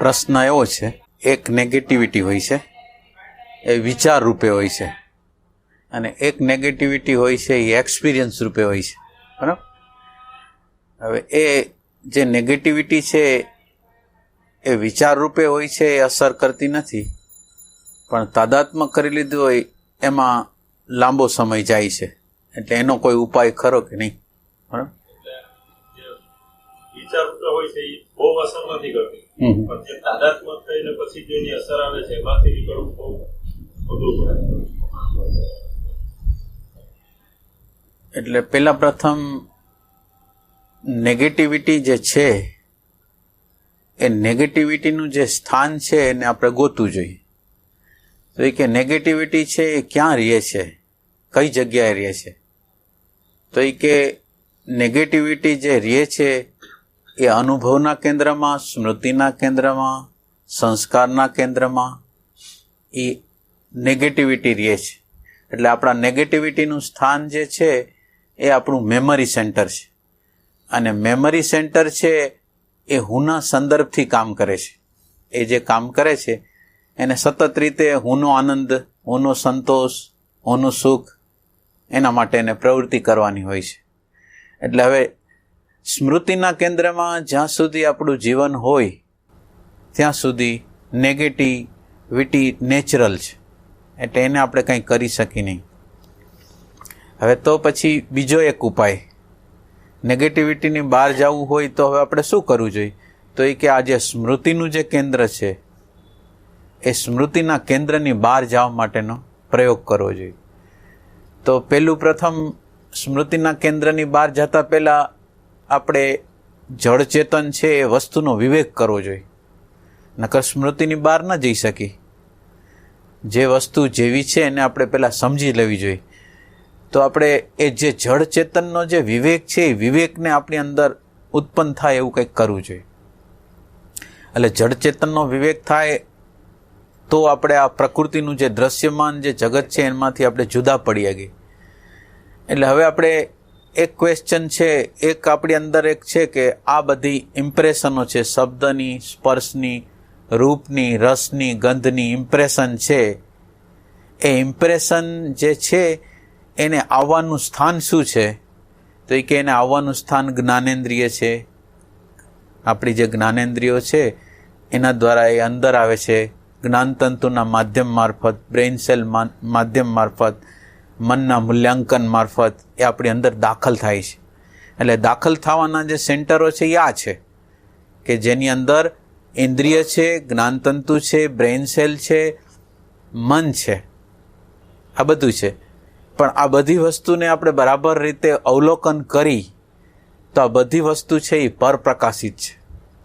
પ્રશ્ન એવો છે, એક નેગેટિવિટી હોય છે એ વિચાર રૂપે હોય છે અને એક નેગેટિવિટી હોય છે એ એક્સપિરિયન્સ રૂપે હોય છે, બરાબર? હવે એ જે નેગેટિવિટી છે એ વિચાર રૂપે હોય છે, એ અસર કરતી નથી, પણ તાદાત્મ્ય કરી લીધું હોય એમાં લાંબો સમય જાય છે. એટલે એનો કોઈ ઉપાય ખરો કે નહીં? બરાબર, વિચાર હોય છે એ બહુ અસર નથી કરતી, પણ જે તાદાત્મ્ય થઈને પછી જેની અસર આવે છે એમાંથી નીકળવું બહુ અઘરું પડે. એટલે પેલા પ્રથમ નેગેટિવિટી જે છે એ નેગેટિવિટીનું જે સ્થાન છે એને આપણે ગોતવું જોઈએ. તો એ કે નેગેટિવિટી છે એ ક્યાં રહે છે, કઈ જગ્યાએ રહે છે? તો એ કે નેગેટિવિટી જે રહે છે એ અનુભવના કેન્દ્રમાં, સ્મૃતિના કેન્દ્રમાં, સંસ્કારના કેન્દ્રમાં એ નેગેટિવિટી રહે છે. એટલે આપણા નેગેટિવિટીનું સ્થાન જે છે એ આપણું મેમરી સેન્ટર છે. અને મેમરી સેન્ટર છે એ હુંના સંદર્ભથી કામ કરે છે. એ જે કામ કરે છે એને સતત રીતે હુંનો આનંદ, હુંનો સંતોષ, હુંનું સુખ, એના માટે એને પ્રવૃત્તિ કરવાની હોય છે. એટલે હવે સ્મૃતિના કેન્દ્રમાં જ્યાં સુધી આપણું જીવન હોય ત્યાં સુધી નેગેટિવિટી નેચરલ છે, એટલે એને આપણે કંઈ કરી શકીએ નહીં. હવે તો પછી બીજો એક ઉપાય, નેગેટિવિટીની બહાર જવું હોય તો હવે આપણે શું કરવું જોઈએ? તો એ કે આ જે સ્મૃતિનું જે કેન્દ્ર છે એ સ્મૃતિના કેન્દ્રની બહાર જવા માટેનો પ્રયોગ કરવો જોઈએ. તો પહેલું પ્રથમ સ્મૃતિના કેન્દ્રની બહાર જતા પહેલાં આપણે જળચેતન છે એ વસ્તુનો વિવેક કરવો જોઈએ, નકર સ્મૃતિની બહાર ન જઈ શકી. જે વસ્તુ જેવી છે એને આપણે પહેલાં સમજી લેવી જોઈએ. તો આપણે એ જે જળચેતનનો જે વિવેક છે એ વિવેકને આપણી અંદર ઉત્પન્ન થાય એવું કંઈક કરવું જોઈએ. એટલે જળચેતનનો વિવેક થાય તો આપણે આ પ્રકૃતિનું જે દ્રશ્યમાન જે જગત છે એમાંથી આપણે જુદા પડીએ ગઈ. એટલે હવે આપણે એક ક્વેશ્ચન છે, એક આપણી અંદર એક છે કે આ બધી ઇમ્પ્રેશનો છે, શબ્દની, સ્પર્શની, રૂપની, રસની, ગંધની ઇમ્પ્રેશન છે, એ ઇમ્પ્રેશન જે છે એને આવવાનું સ્થાન શું છે? તો એ કે એને આવવાનું સ્થાન જ્ઞાનેન્દ્રિય છે. આપણી જે જ્ઞાનેન્દ્રિયો છે એના દ્વારા એ અંદર આવે છે, જ્ઞાનતંતુના માધ્યમ મારફત, બ્રેઇન સેલ માધ્યમ મારફત, મનના મૂલ્યાંકન મારફત એ આપણી અંદર દાખલ થાય છે. એટલે દાખલ થવાના જે સેન્ટરો છે એ આ છે કે જેની અંદર ઇન્દ્રિય છે, જ્ઞાનતંતુ છે, બ્રેઇન સેલ છે, મન છે, આ બધું છે. પણ આ બધી વસ્તુને આપણે બરાબર રીતે અવલોકન કરી તો આ બધી વસ્તુ છે એ પરપ્રકાશિત છે,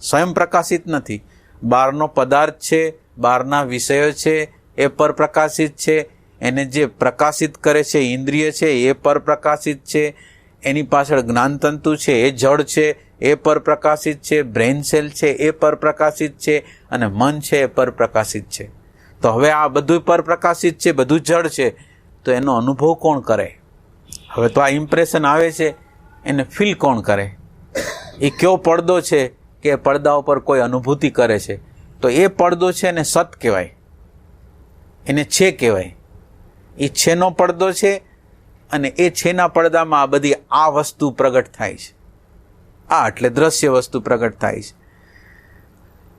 સ્વયં પ્રકાશિત નથી. બહારનો પદાર્થ છે, બહારના વિષયો છે એ પરપ્રકાશિત છે, એને જે પ્રકાશિત કરે છે ઇન્દ્રિય છે એ પરપ્રકાશિત છે, એની પાછળ જ્ઞાનતંતુ છે એ જળ છે એ પરપ્રકાશિત છે, બ્રેઇન સેલ છે એ પરપ્રકાશિત છે, અને મન છે એ પરપ્રકાશિત છે. તો હવે આ બધું પરપ્રકાશિત છે, બધું જળ છે, તો એનો અનુભવ કોણ કરે? હવે તો આ ઇમ્પ્રેશન આવે છે એને ફીલ કોણ કરે? એ કયો પડદો છે કે પડદા ઉપર કોઈ અનુભૂતિ કરે છે? તો એ પડદો છે એને સત કહેવાય, એને છે કહેવાય. એ છેનો પડદો છે અને એ છેના પડદામાં આ બધી આ વસ્તુ પ્રગટ થાય છે. આ એટલે દ્રશ્ય વસ્તુ પ્રગટ થાય છે.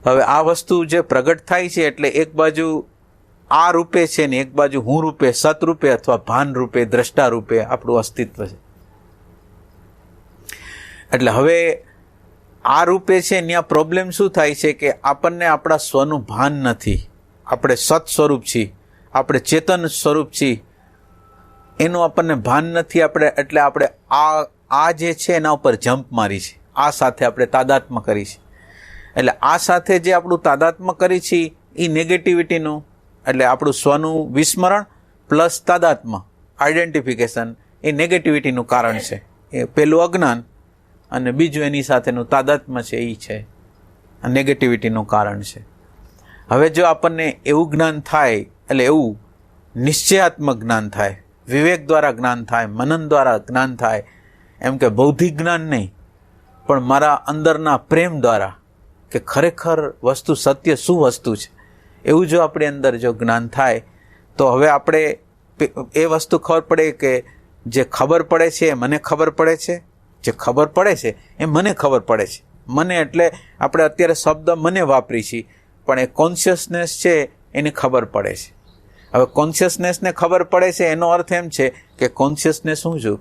હવે આ વસ્તુ જે પ્રગટ થાય છે એટલે એક બાજુ આ રૂપે છે ને એક બાજુ હું રૂપે, સત રૂપે અથવા ભાન રૂપે, દ્રષ્ટા રૂપે આપણું અસ્તિત્વ છે. એટલે હવે આ રૂપે છે ત્યાં પ્રોબ્લેમ શું થાય છે કે આપણને આપણા સ્વનું ભાન નથી. આપણે સત સ્વરૂપ છીએ, આપણે ચેતન સ્વરૂપ છીએ, એનું આપણને ભાન નથી. આપણે એટલે આપણે આ જે છે એના ઉપર જમ્પ મારી છે, આ સાથે આપણે તાદાત્મ્ય કરી છે. એટલે આ સાથે જે આપણું તાદાત્મ્ય કરી છે એ નેગેટિવિટીનું, એટલે આપણું સ્વનું વિસ્મરણ પ્લસ તાદાત્મ્ય, આઈડેન્ટિફિકેશન, એ નેગેટિવિટીનું કારણ છે. એ પેલું અજ્ઞાન અને બીજું એની સાથેનું તાદાત્મ્ય છે, એ છે આ નેગેટિવિટીનું કારણ છે. હવે જો આપણને એવું જ્ઞાન થાય, એટલે એવું નિશ્ચયાત્મક જ્ઞાન થાય, વિવેક દ્વારા જ્ઞાન થાય, મનન દ્વારા જ્ઞાન થાય, એમ કે બૌદ્ધિક જ્ઞાન નહીં પણ મારા અંદરના પ્રેમ દ્વારા કે ખરેખર વસ્તુ સત્ય શું વસ્તુ છે, એવું જો આપણી અંદર જો જ્ઞાન થાય તો હવે આપણે એ વસ્તુ ખબર પડે કે જે ખબર પડે છે એ મને ખબર પડે છે, જે ખબર પડે છે એ મને ખબર પડે છે. મને એટલે આપણે અત્યારે શબ્દ મને વાપરી છીએ, પણ એ કોન્શિયસનેસ છે એને ખબર પડે છે. હવે કોન્શિયસનેસને ખબર પડે છે એનો અર્થ એમ છે કે કોન્શિયસનેસ હું છું,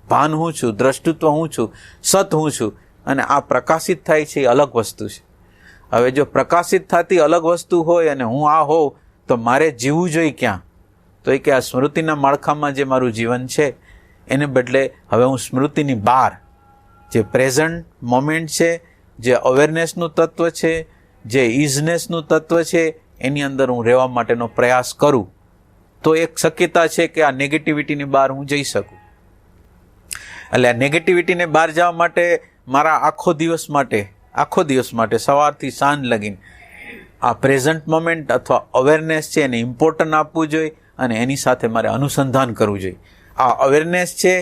ભાન હું છું, દ્રષ્ટિત્વ હું છું, સત હું છું, અને આ પ્રકાશિત થાય છે એ અલગ વસ્તુ છે. હવે જો પ્રકાશિત થતી અલગ વસ્તુ હોય અને હું આ હોઉં તો મારે જીવવું જોઈએ ક્યાં? તો એ કે આ સ્મૃતિના માળખામાં જે મારું જીવન છે એને બદલે હવે હું સ્મૃતિની બહાર જે પ્રેઝન્ટ મોમેન્ટ છે, જે અવેરનેસનું તત્વ છે, જે ઇઝનેસનું તત્વ છે, એની અંદર હું રહેવા માટેનો પ્રયાસ કરું તો એક શક્યતા છે કે આ નેગેટિવિટીની બહાર હું જઈ શકું. એટલે આ નેગેટિવિટીને બહાર જવા માટે મારા આખો દિવસ માટે સવારથી સાંજ લગીને આ પ્રેઝન્ટ મોમેન્ટ અથવા અવેરનેસ છે એને ઇમ્પોર્ટન્ટ આપવું જોઈએ અને એની સાથે મારે અનુસંધાન કરવું જોઈએ. આ અવેરનેસ છે,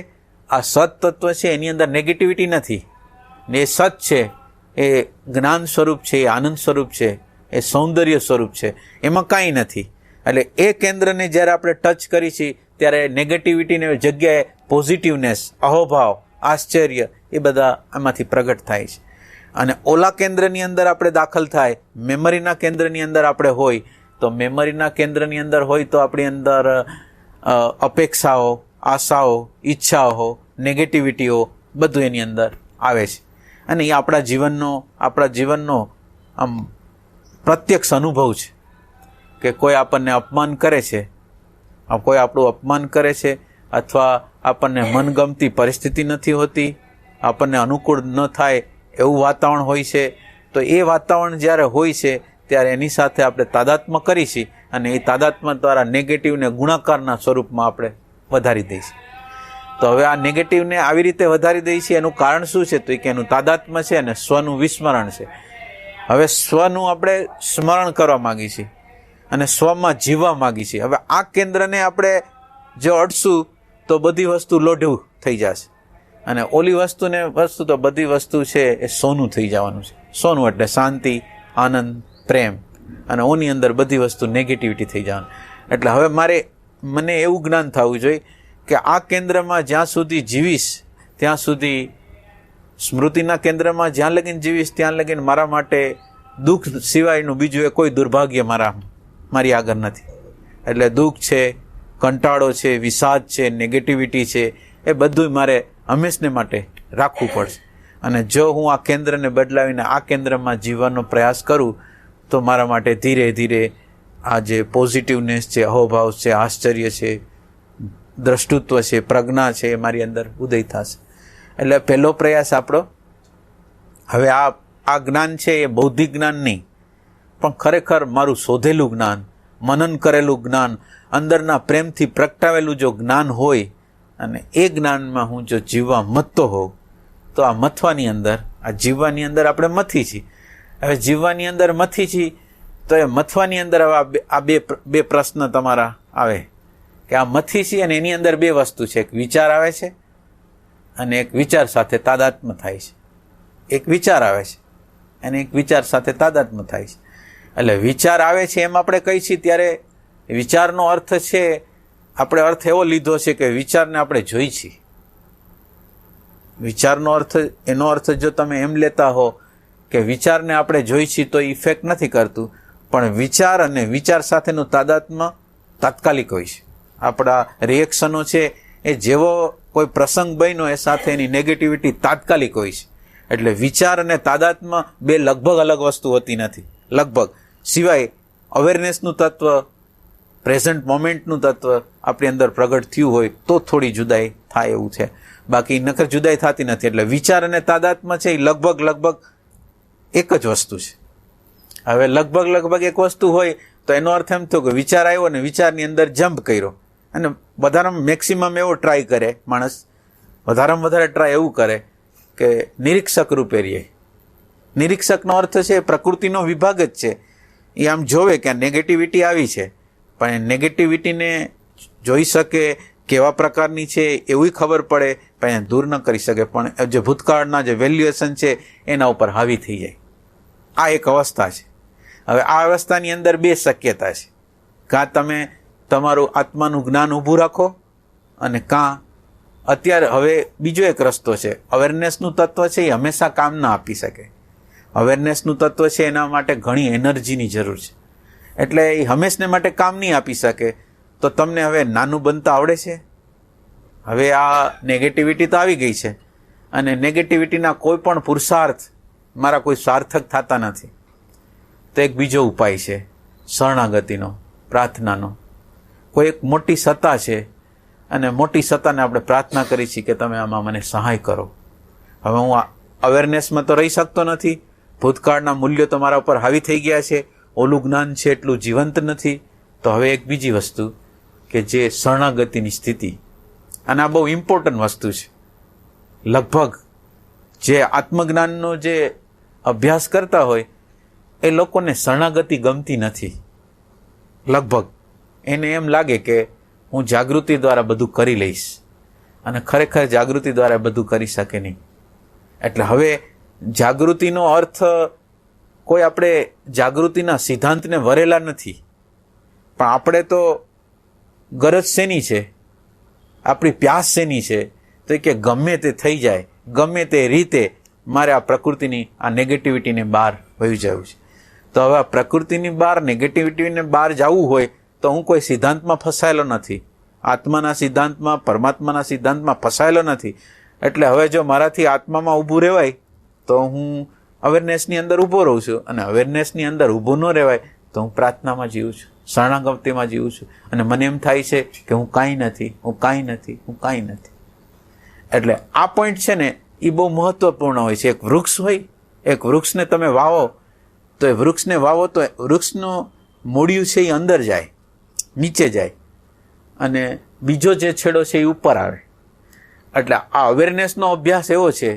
આ સત તત્વ છે, એની અંદર નેગેટિવિટી નથી ને એ સત છે, એ જ્ઞાન સ્વરૂપ છે, એ આનંદ સ્વરૂપ છે, એ સૌંદર્ય સ્વરૂપ છે, એમાં કાંઈ નથી. એટલે એ કેન્દ્રને જ્યારે આપણે ટચ કરી છીએ ત્યારે નેગેટિવિટીની જગ્યાએ પોઝિટિવનેસ, અહોભાવ, આશ્ચર્ય એ બધા એમાંથી પ્રગટ થાય છે. અને ઓલા કેન્દ્રની અંદર આપણે દાખલ થાય, મેમરીના કેન્દ્રની અંદર આપણે હોય તો મેમરીના કેન્દ્રની અંદર હોય તો આપણી અંદર અપેક્ષાઓ, આશાઓ, ઈચ્છાઓ, નેગેટિવિટીઓ બધું એની અંદર આવે છે. અને એ આપણા જીવનનો આમ પ્રત્યક્ષ અનુભવ છે કે કોઈ આપણને અપમાન કરે છે, કોઈ આપણું અપમાન કરે છે, અથવા આપણને મનગમતી પરિસ્થિતિ નથી હોતી, આપણને અનુકૂળ ન થાય એવું વાતાવરણ હોય છે. તો એ વાતાવરણ જ્યારે હોય છે ત્યારે એની સાથે આપણે તાદાત્મ્ય કરીશું અને એ તાદાત્મ્ય દ્વારા નેગેટિવને ગુણાકારના સ્વરૂપમાં આપણે વધારી દઈશું. તો હવે આ નેગેટિવને આવી રીતે વધારી દઈશું એનું કારણ શું છે? તો કે એનું તાદાત્મ્ય છે અને સ્વનું વિસ્મરણ છે. હવે સ્વનું આપણે સ્મરણ કરવા માંગીએ છીએ અને સ્વમાં જીવવા માંગીએ છીએ. હવે આ કેન્દ્રને આપણે જો અડશું તો બધી વસ્તુ લોઢું થઈ જશે અને ઓલી વસ્તુ તો બધી વસ્તુ છે એ સોનું થઈ જવાનું છે. સોનું એટલે શાંતિ, આનંદ, પ્રેમ, અને ઓની અંદર બધી વસ્તુ નેગેટિવિટી થઈ જવાનું. એટલે હવે મને એવું જ્ઞાન થવું જોઈએ કે આ કેન્દ્રમાં જ્યાં સુધી જીવીશ ત્યાં સુધી, સ્મૃતિના કેન્દ્રમાં જ્યાં લગીને જીવીશ ત્યાં લગીને મારા માટે દુઃખ સિવાયનું બીજું એ કોઈ દુર્ભાગ્ય મારી આગળ નથી. એટલે દુઃખ છે, કંટાળો છે, વિષાદ છે, નેગેટિવિટી છે, એ બધું મારે હંમેશને માટે રાખવું પડશે. અને જો હું આ કેન્દ્રને બદલાવીને આ કેન્દ્રમાં જીવવાનો પ્રયાસ કરું તો મારા માટે ધીરે ધીરે આ જે પોઝિટિવનેસ છે, અહોભાવ છે, આશ્ચર્ય છે, દ્રષ્ટુત્વ છે, પ્રજ્ઞા છે, એ મારી અંદર ઉદય થશે. એટલે પહેલો પ્રયાસ આપણો હવે આ જ્ઞાન છે એ બૌદ્ધિક જ્ઞાન નહીં, પણ ખરેખર મારું શોધેલું જ્ઞાન, મનન કરેલું જ્ઞાન, અંદરના પ્રેમથી પ્રગટાવેલું જો જ્ઞાન હોય અને એ જ્ઞાનમાં હું જો જીવવા મથતો હોઉં તો આ મથવાની અંદર, આ જીવવાની અંદર આપણે મથી છીએ. હવે જીવવાની અંદર મથી છીએ તો એ મથવાની અંદર હવે આ બે પ્રશ્ન તમારા આવે કે આ મથી છીએ અને એની અંદર બે વસ્તુ છે, એક વિચાર આવે છે અને એક વિચાર સાથે તાદાત્મ્ય થાય છે. એક વિચાર આવે છે અને એક વિચાર સાથે તાદાત્મ્ય થાય છે. એટલે વિચાર આવે છે એમ આપણે કહી છીએ ત્યારે વિચારનો અર્થ છે, આપણે અર્થ એવો લીધો છે કે વિચારને આપણે જોઈ છીએ. વિચારનો અર્થ, એનો અર્થ જો તમે એમ લેતા હો કે વિચારને આપણે જોઈ છીએ તો ઇફેક્ટ નથી કરતું, પણ વિચાર અને વિચાર સાથેનું તાદાત્મ્ય તાત્કાલિક હોય છે. આપણા રિએક્શનો છે એ જેવો કોઈ પ્રસંગ બન્યો એ સાથે એની નેગેટિવિટી તાત્કાલિક હોય છે. એટલે વિચાર અને તાદાત્મ્ય બે લગભગ અલગ વસ્તુ હોતી નથી, લગભગ, સિવાય અવેરનેસનું તત્વ, પ્રેઝન્ટ મોમેન્ટનું તત્વ આપણી અંદર પ્રગટ થયું હોય તો થોડી જુદાઈ થાય એવું છે, બાકી નકર જુદાઈ થતી નથી. એટલે વિચાર અને તાદાત્મ્ય છે એ લગભગ એક જ વસ્તુ છે. હવે લગભગ એક વસ્તુ હોય તો એનો અર્થ એમ થયો કે વિચાર આવ્યો ને વિચારની અંદર જમ્પ કર્યો. અને વધારેમાં મેક્સિમમ એવો ટ્રાય કરે માણસ, વધારેમાં વધારે ટ્રાય એવું કરે કે નિરીક્ષક રૂપે રહે. નિરીક્ષકનો અર્થ છે પ્રકૃતિનો વિભાગ જ છે. એ આમ જોવે કે આ નેગેટિવિટી આવી છે, પણ નેગેટિવિટીને જોઈ શકે, કેવા પ્રકારની છે એવું ખબર પડે, પણ દૂર ન કરી શકે. પણ જે ભૂતકાળના જે વેલ્યુએશન છે એના ઉપર હાવી થઈ જાય. આ એક અવસ્થા છે. હવે આ અવસ્થાની અંદર બે શક્યતા છે. કાં તમે તમારું આત્માનું જ્ઞાન ઊભું રાખો, અને કાં અત્યારે હવે બીજો એક રસ્તો છે. અવેરનેસનું તત્વ છે એ હંમેશા કામ ના આપી શકે. અવેરનેસનું તત્વ છે એના માટે ઘણી એનર્જીની જરૂર છે, એટલે એ હંમેશને માટે કામ નહીં આપી શકે. તો તમને હવે નાનું બનતા આવડે છે? હવે આ નેગેટિવિટી તો આવી ગઈ છે, અને નેગેટિવિટીના કોઈ પણ પુરુષાર્થ મારા કોઈ સાર્થક થતા નથી. તો એક બીજો ઉપાય છે શરણાગતિનો, પ્રાર્થનાનો. કોઈ એક મોટી સત્તા છે, અને મોટી સત્તાને આપણે પ્રાર્થના કરી છીએ કે તમે આમાં મને સહાય કરો. હવે હું અવેરનેસમાં તો રહી શકતો નથી, ભૂતકાળના મૂલ્યો તો મારા ઉપર હાવી થઈ ગયા છે, ઓલું જ્ઞાન છે એટલું જીવંત નથી. તો હવે એક બીજી વસ્તુ કે જે શરણાગતિની સ્થિતિ, અને આ બહુ ઇમ્પોર્ટન્ટ વસ્તુ છે. લગભગ જે આત્મજ્ઞાનનો જે અભ્યાસ કરતા હોય એ લોકોને શરણાગતિ ગમતી નથી. લગભગ એને એમ લાગે કે હું જાગૃતિ દ્વારા બધું કરી લઈશ, અને ખરેખર જાગૃતિ દ્વારા બધું કરી શકે નહીં. એટલે હવે જાગૃતિનો અર્થ કોઈ આપણે જાગૃતિના સિદ્ધાંતને વરેલા નથી, પણ આપણે તો ગરજ શેની છે, આપણી પ્યાસ શેની છે, તો કે ગમે તે થઈ જાય, ગમે તે રીતે મારે આ પ્રકૃતિની આ નેગેટિવિટીને બહાર વહી જવું છે. તો હવે આ પ્રકૃતિની બહાર નેગેટિવિટીને બહાર જવું હોય તો હું કોઈ સિદ્ધાંતમાં ફસાયેલો નથી, આત્માના સિદ્ધાંતમાં, પરમાત્માના સિદ્ધાંતમાં ફસાયેલો નથી. એટલે હવે જો મારાથી આત્મામાં ઊભું રહેવાય તો હું અવેરનેસની અંદર ઊભો રહું છું, અને અવેરનેસની અંદર ઊભું ન રહેવાય તો હું પ્રાર્થનામાં જીવું છું, શરણાગતિમાં જીવું છું, અને મને એમ થાય છે કે હું કાંઈ નથી, હું કાંઈ નથી, હું કાંઈ નથી. એટલે આ પોઈન્ટ છે ને એ બહુ મહત્વપૂર્ણ હોય છે. એક વૃક્ષ હોય, એક વૃક્ષને તમે વાવો, તો એ વૃક્ષને વાવો તો વૃક્ષનું મૂળિયું છે એ અંદર જાય, નીચે જાય, અને બીજો જે છેડો છે એ ઉપર આવે. એટલે આ અવેરનેસનો અભ્યાસ એવો છે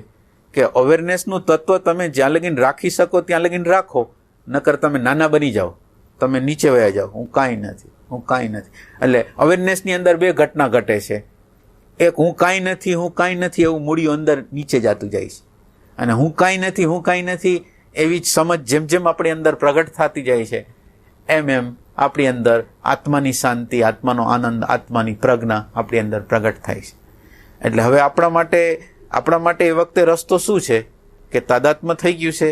કે અવેરનેસનું તત્વ તમે જ્યાં લગીને રાખી શકો ત્યાં લગીને રાખો, નકર તમે નાના બની જાઓ, તમે નીચે વયા જાઓ, હું કાંઈ નથી, હું કાંઈ નથી. એટલે અવેરનેસની અંદર બે ઘટના ઘટે છે. એક હું કાંઈ નથી, હું કાંઈ નથી એવું મૂળિયું અંદર નીચે જતું જાય છે, અને હું કાંઈ નથી, હું કાંઈ નથી એવી જ સમજ જેમ જેમ આપણી અંદર પ્રગટ થતી જાય છે, એમ એમ આપણી અંદર આત્માની શાંતિ, આત્માનો આનંદ, આત્માની પ્રજ્ઞા આપણી અંદર પ્રગટ થાય છે. એટલે હવે આપણા માટે એ વખતે રસ્તો શું છે કે તાદાત્મ્ય થઈ ગયું છે,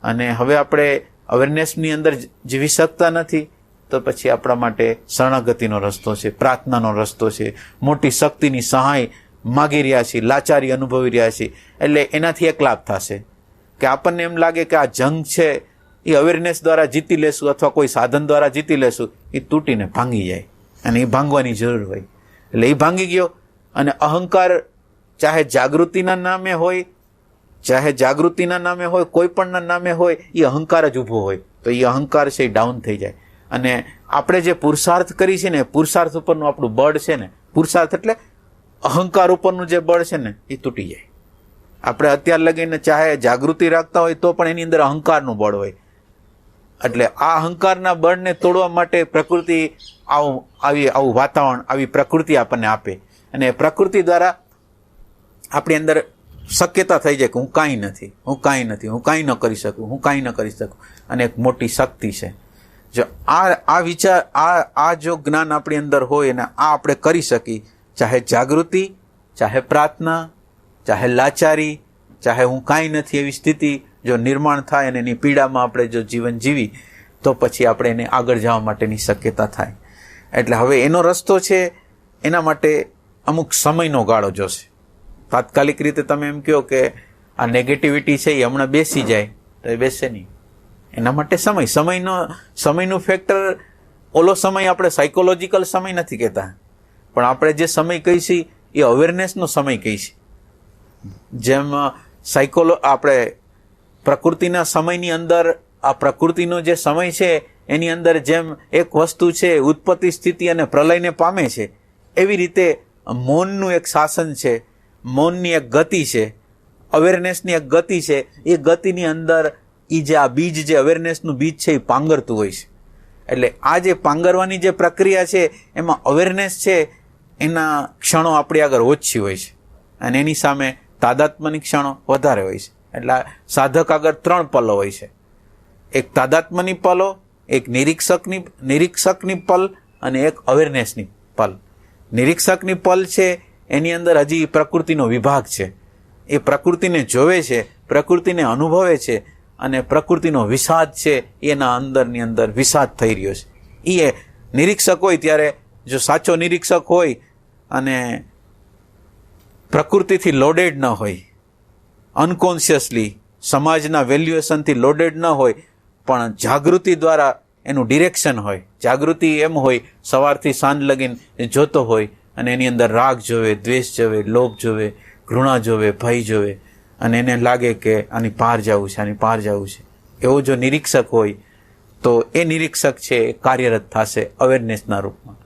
અને હવે આપણે અવેરનેસની અંદર જીવી શકતા નથી, તો પછી આપણા માટે શરણાગતિનો રસ્તો છે, પ્રાર્થનાનો રસ્તો છે. મોટી શક્તિની સહાય માગી રહ્યા છીએ, લાચારી અનુભવી રહ્યા છીએ. એટલે એનાથી એક લાભ થશે કે આપણને એમ લાગે કે આ જંગ છે એ અવેરનેસ દ્વારા જીતી લેશું, અથવા કોઈ સાધન દ્વારા જીતી લેશું, એ તૂટીને ભાંગી જાય, અને એ ભાંગવાની જરૂર હોય. એટલે એ ભાંગી ગયો, અને અહંકાર ચાહે જાગૃતિના નામે હોય, ચાહે જાગૃતિના નામે હોય, કોઈ પણના નામે હોય, એ અહંકાર જ ઊભો હોય, તો એ અહંકાર છે એ ડાઉન થઈ જાય. અને આપણે જે પુરુષાર્થ કરી છે ને, પુરુષાર્થ ઉપરનું આપણું બળ છે ને, પુરુષાર્થ એટલે અહંકાર ઉપરનું જે બળ છે ને એ તૂટી જાય. આપણે અત્યાર લગીને ચાહે જાગૃતિ રાખતા હોય તો પણ એની અંદર અહંકારનું બળ હોય. એટલે આ અહંકારના બળને તોડવા માટે પ્રકૃતિ આવું વાતાવરણ, આવી પ્રકૃતિ આપણને આપે, અને પ્રકૃતિ દ્વારા આપણી અંદર શક્યતા થઈ જાય કે હું કાંઈ નથી, હું કાંઈ નથી, હું કાંઈ ન કરી શકું, હું કાંઈ ન કરી શકું. અને એક મોટી શક્તિ છે. જો આ વિચાર, આ જો જ્ઞાન આપણી અંદર હોય અને આ આપણે કરી શકી, ચાહે જાગૃતિ, ચાહે પ્રાર્થના, ચાહે લાચારી, ચાહે હું કાંઈ નથી એવી સ્થિતિ જો નિર્માણ થાય, અને એની પીડામાં આપણે જો જીવન જીવી, તો પછી આપણે એને આગળ જવા માટેની શક્યતા થાય. એટલે હવે એનો રસ્તો છે, એના માટે અમુક સમયનો ગાળો જોશે. તાત્કાલિક રીતે તમે એમ કહો કે આ નેગેટિવિટી છે એ હમણાં બેસી જાય, તો એ બેસે નહીં. એના માટે સમયનું ફેક્ટર, ઓલો સમય આપણે સાયકોલોજીકલ સમય નથી કહેતા, પણ આપણે જે સમય કહીશું એ અવેરનેસનો સમય કહીશું. જેમ આપણે પ્રકૃતિના સમયની અંદર, આ પ્રકૃતિનો જે સમય છે એની અંદર જેમ એક વસ્તુ છે ઉત્પત્તિ, સ્થિતિ અને પ્રલયને પામે છે, એવી રીતે મૌનનું એક શાસન છે, મૌનની એક ગતિ છે, અવેરનેસની એક ગતિ છે. એ ગતિની અંદર એ જે આ બીજ, જે અવેરનેસનું બીજ છે એ પાંગરતું હોય છે. એટલે આ જે પાંગરવાની જે પ્રક્રિયા છે એમાં અવેરનેસ છે એના ક્ષણો આપણી આગળ ઓછી હોય છે, અને એની સામે તાદાત્મ્યની ક્ષણો વધારે હોય છે. એટલે સાધક આગળ 3 પલો હોય છે. એક તાદાત્મ્યની પલો, એક નિરીક્ષકની પલ અને એક અવેરનેસની પલ. નિરીક્ષકની પલ છે એની અંદર હજી પ્રકૃતિનો વિભાગ છે. એ પ્રકૃતિને જોવે છે, પ્રકૃતિને અનુભવે છે અને પ્રકૃતિનો વિષાદ છે એના અંદરની અંદર વિષાદ થઈ રહ્યો છે. એ નિરીક્ષક હોય ત્યારે, જો સાચો નિરીક્ષક હોય અને પ્રકૃતિથી લોડેડ ન હોય, અનકોન્શિયસલી સમાજના વેલ્યુએશનથી લોડેડ ન હોય, પણ જાગૃતિ દ્વારા એનું ડિરેક્શન હોય. જાગૃતિ એમ હોય, સવારથી સાંજ લગીને જોતો હોય અને એની અંદર રાગ જોવે, દ્વેષ જોવે, લોભ જોવે, ઘૃણા જોવે, ભય જોવે અને એને લાગે કે આની પાર જવું છે, આની પાર જવું છે. એવો જો નિરીક્ષક હોય તો એ નિરીક્ષક છે એ કાર્યરત થશે અવેરનેસના રૂપમાં.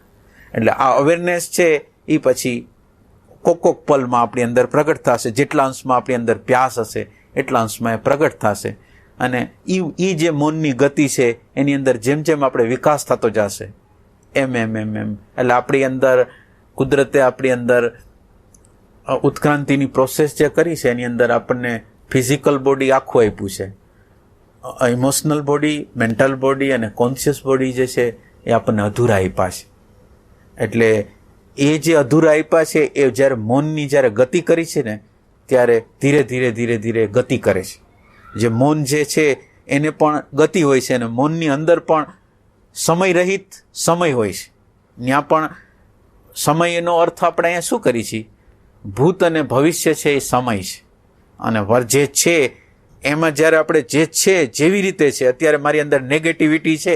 એટલે આ અવેરનેસ છે એ પછી કોક પલમાં આપણી અંદર પ્રગટ થશે. જેટલા અંશમાં આપણી અંદર પ્યાસ હશે એટલા અંશમાં એ પ્રગટ થશે. અને એ જે મૌનની ગતિ છે એની અંદર જેમ જેમ આપણે વિકાસ થતો જશે એમ એટલે આપણી અંદર કુદરતે આપણી અંદર ઉત્ક્રાંતિની પ્રોસેસ જે કરી છે એની અંદર આપણને ફિઝિકલ બોડી આખું આપ્યું છે. ઇમોશનલ બોડી, મેન્ટલ બોડી અને કોન્શિયસ બોડી જે છે એ આપણને અધૂરા આપ્યા છે. એટલે એ જે અધૂરા આપ્યા છે એ જ્યારે મૌનની જ્યારે ગતિ કરી છે ને ત્યારે ધીરે ધીરે ગતિ કરે છે. જે મૌન જે છે એને પણ ગતિ હોય છે અને મૌનની અંદર પણ સમય રહિત સમય હોય છે. ત્યાં પણ સમયનો અર્થ આપણે અહીંયા શું કરી છીએ? ભૂત અને ભવિષ્ય છે એ સમય છે. અને જે છે એમાં જ્યારે આપણે જે છે જેવી રીતે છે, અત્યારે મારી અંદર નેગેટિવિટી છે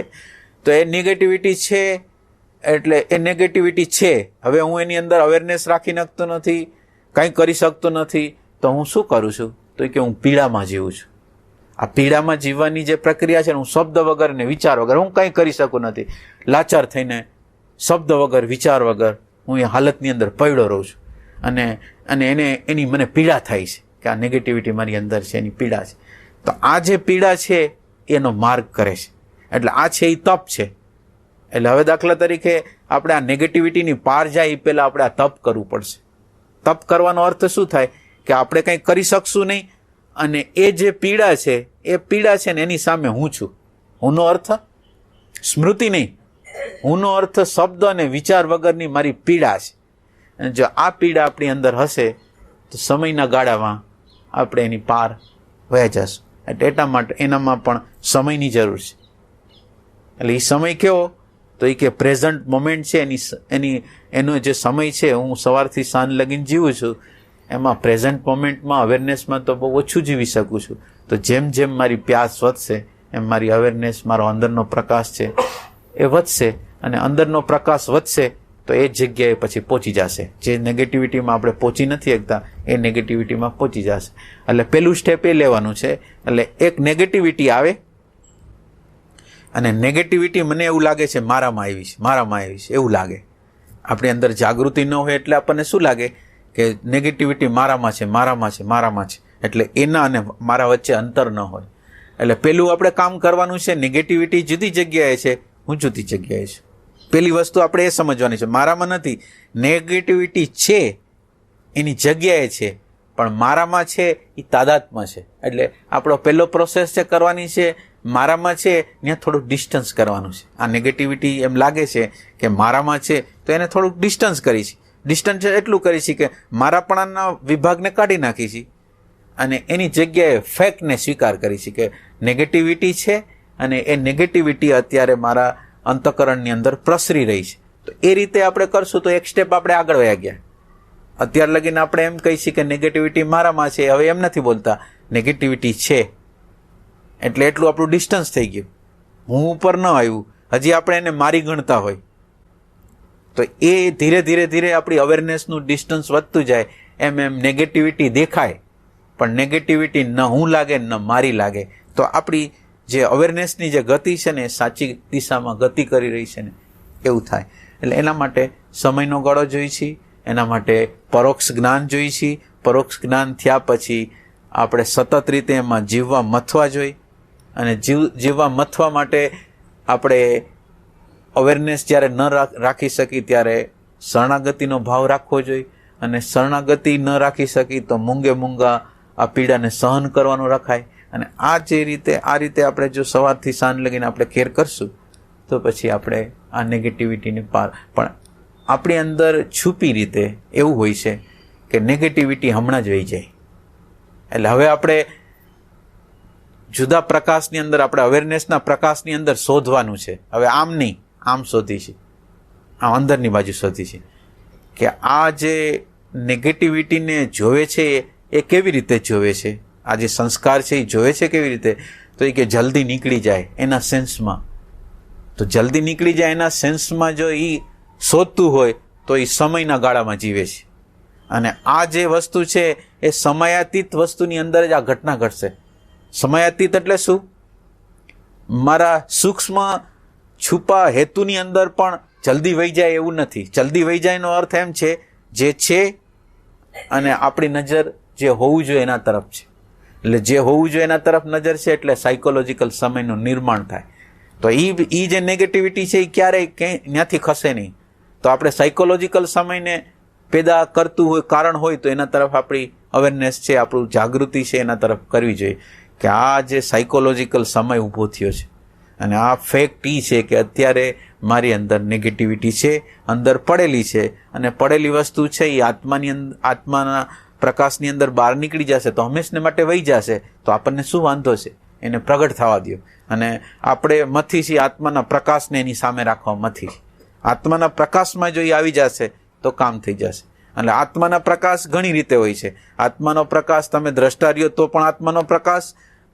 તો એ નેગેટિવિટી છે એટલે એ નેગેટિવિટી છે. હવે હું એની અંદર અવેરનેસ રાખી શકતો નથી, કંઈ કરી શકતો નથી, તો હું શું કરું છું? તો કે હું પીડામાં જીવું છું. આ પીડામાં જીવવાની જે પ્રક્રિયા છે, હું શબ્દ વગર ને વિચાર વગર હું કંઈ કરી શકું નથી. લાચાર થઈને શબ્દ વગર, વિચાર વગર હું એ હાલતની અંદર પડ્યો રહું છું. અને એની મને પીડા થાય છે કે આ નેગેટિવિટી મારી અંદર છે, એની પીડા છે. તો આ જે પીડા છે એનો માર્ગ કરે છે. એટલે આ છે એ તપ છે. એટલે હવે દાખલા તરીકે આપણે આ નેગેટિવિટીની પાર જાય એ પહેલાં આપણે આ તપ કરવું પડશે. તપ કરવાનો અર્થ શું થાય? કે આપણે કંઈ કરી શકશું નહીં અને એ જે પીડા છે ને એની સામે હું છું. હુંનો અર્થ સ્મૃતિ નહીં, હુંનો અર્થ શબ્દ અને વિચાર વગરની મારી પીડા છે. અને જો આ પીડા આપણી અંદર હશે તો સમયના ગાળામાં આપણે એની પાર વહી જશું. એટલા માટે એનામાં પણ સમયની જરૂર છે. એટલે એ સમય કેવો? તો એ કે પ્રેઝન્ટ મોમેન્ટ છે એનો જે સમય છે, હું સવારથી સાંજ લગીને જીવું છું એમાં પ્રેઝન્ટ મોમેન્ટમાં અવેરનેસમાં તો બહુ ઓછું જીવી શકું છું. તો જેમ જેમ મારી પ્યાસ વધશે એમ મારી અવેરનેસ, મારો અંદરનો પ્રકાશ છે એ વધશે. અને અંદરનો પ્રકાશ વધશે તો એ જગ્યાએ પછી પહોંચી જશે. જે નેગેટિવિટીમાં આપણે પહોંચી નથી શકતા એ નેગેટિવિટીમાં પહોંચી જશે. એટલે પહેલું સ્ટેપ એ લેવાનું છે. એટલે એક નેગેટિવિટી આવે અને નેગેટિવિટી મને એવું લાગે છે મારામાં આવી છે એવું લાગે. આપણી અંદર જાગૃતિ ન હોય એટલે આપણને શું લાગે કે નેગેટિવિટી મારામાં છે. એટલે એના અને મારા વચ્ચે અંતર ન હોય. એટલે પેલું આપણે કામ કરવાનું છે, નેગેટિવિટી જુદી જગ્યાએ છે, હું જુદી જગ્યાએ છું. પેલી વસ્તુ આપણે એ સમજવાની છે, મારામાં નથી. નેગેટિવિટી છે એની જગ્યાએ છે, પણ મારામાં છે એ તાદાત્મ્ય છે. એટલે આપણો પહેલો પ્રોસેસ છે કરવાની છે, મારામાં છે ત્યાં થોડુંક ડિસ્ટન્સ કરવાનું છે. આ નેગેટિવિટી એમ લાગે છે કે મારામાં છે તો એને થોડુંક ડિસ્ટન્સ કરી છે. ડિસ્ટન્સ એટલું કરી છે કે મારાપણાના વિભાગને કાઢી નાખી છે અને એની જગ્યાએ ફેક્ટને સ્વીકાર કરી છે કે નેગેટિવિટી છે અને એ નેગેટિવિટી અત્યારે મારા અંતઃકરણની અંદર પ્રસરી રહી છે. તો એ રીતે આપણે કરશું તો એક સ્ટેપ આપણે આગળ વયા ગયા. અત્યાર લગીને આપણે એમ કહી છીએ કે નેગેટિવિટી મારામાં છે, હવે એમ નથી બોલતા નેગેટિવિટી છે એટલે એટલું આપણું ડિસ્ટન્સ થઈ ગયું, હું ઉપર ન આવ્યું. હજી આપણે એને મારી ગણતા હોય તો એ ધીરે આપણી અવેરનેસનું ડિસ્ટન્સ વધતું જાય એમ નેગેટિવિટી દેખાય પણ નેગેટિવિટી ન હું લાગે ન મારી લાગે. તો આપણી જે અવેરનેસની જે ગતિ છે ને એ સાચી દિશામાં ગતિ કરી રહી છે ને એવું થાય. એટલે એના માટે સમયનો ગાળો જોઈએ છે, એના માટે પરોક્ષ જ્ઞાન જોઈએ છે. પરોક્ષ જ્ઞાન થયા પછી આપણે સતત રીતે એમાં જીવવા મથવા જોઈએ અને જીવવા મથવા માટે આપણે અવેરનેસ જ્યારે ન રાખી શકી ત્યારે શરણાગતિનો ભાવ રાખવો જોઈએ. અને શરણાગતિ ન રાખી શકી તો મૂંગા આ પીડાને સહન કરવાનું રખાય. અને આ રીતે આપણે જો સવારથી સાંજ લગીને આપણે કેર કરશું તો પછી આપણે આ નેગેટિવિટીને પણ આપણી અંદર છુપી રીતે એવું હોય છે કે નેગેટિવિટી હમણાં જ વહી જાય. એટલે હવે આપણે જુદા પ્રકાશની અંદર, આપણે અવેરનેસના પ્રકાશની અંદર શોધવાનું છે. હવે આમ નહીં, આમ શોધી છે, આમ અંદરની બાજુ શોધી છે કે આ જે નેગેટિવિટીને જોવે છે એ કેવી રીતે જોવે છે, આ જે સંસ્કાર છે એ જોવે છે કેવી રીતે, તો એ કે જલ્દી નીકળી જાય એના સેન્સમાં. તો જલ્દી નીકળી જાય એના સેન્સમાં જો એ શોધતું હોય તો એ સમયના ગાળામાં જીવે છે. અને આ જે વસ્તુ છે એ સમયાતીત વસ્તુની અંદર જ આ ઘટના ઘટશે. સમયાતીત એટલે શું? મારા સૂક્ષ્મ છુપા હેતુની અંદર પણ જલ્દી વહી જાય એવું નથી. જલ્દી વહી જાયનો અર્થ એમ છે જે છે અને આપણી નજર જે હોવું જોઈએ એના તરફ છે. એટલે જે હોવું જોઈએ એના તરફ નજર છે એટલે સાયકોલોજીકલ સમયનું નિર્માણ થાય. તો એ જે નેગેટિવિટી છે એ ક્યારેય ત્યાંથી ખસે નહીં. તો આપણે સાયકોલોજીકલ સમયને પેદા કરતું હોય, કારણ હોય તો એના તરફ આપણી અવેરનેસ છે, આપણું જાગૃતિ છે એના તરફ કરવી જોઈએ કે આ જે સાયકોલોજીકલ સમય ઊભો થયો છે અને આ ફેક્ટ ઈ છે કે અત્યારે મારી અંદર નેગેટિવિટી છે, અંદર પડેલી છે, અને પડેલી વસ્તુ છે એ આત્માના પ્રકાશની અંદર બહાર નીકળી જશે તો હંમેશને માટે વહી જશે. તો આપણને શું વાંધો છે? એને પ્રગટ થવા દો. અને આપણે મથી છીએ આત્માના પ્રકાશને એની સામે રાખવા મથી. આત્માના પ્રકાશમાં જો એ આવી જશે તો કામ થઈ જશે. એટલે આત્માના પ્રકાશ ઘણી રીતે હોય છે. આત્માનો પ્રકાશ, તમે દ્રષ્ટા રહ્યો તો પણ આત્માનો પ્રકાશ,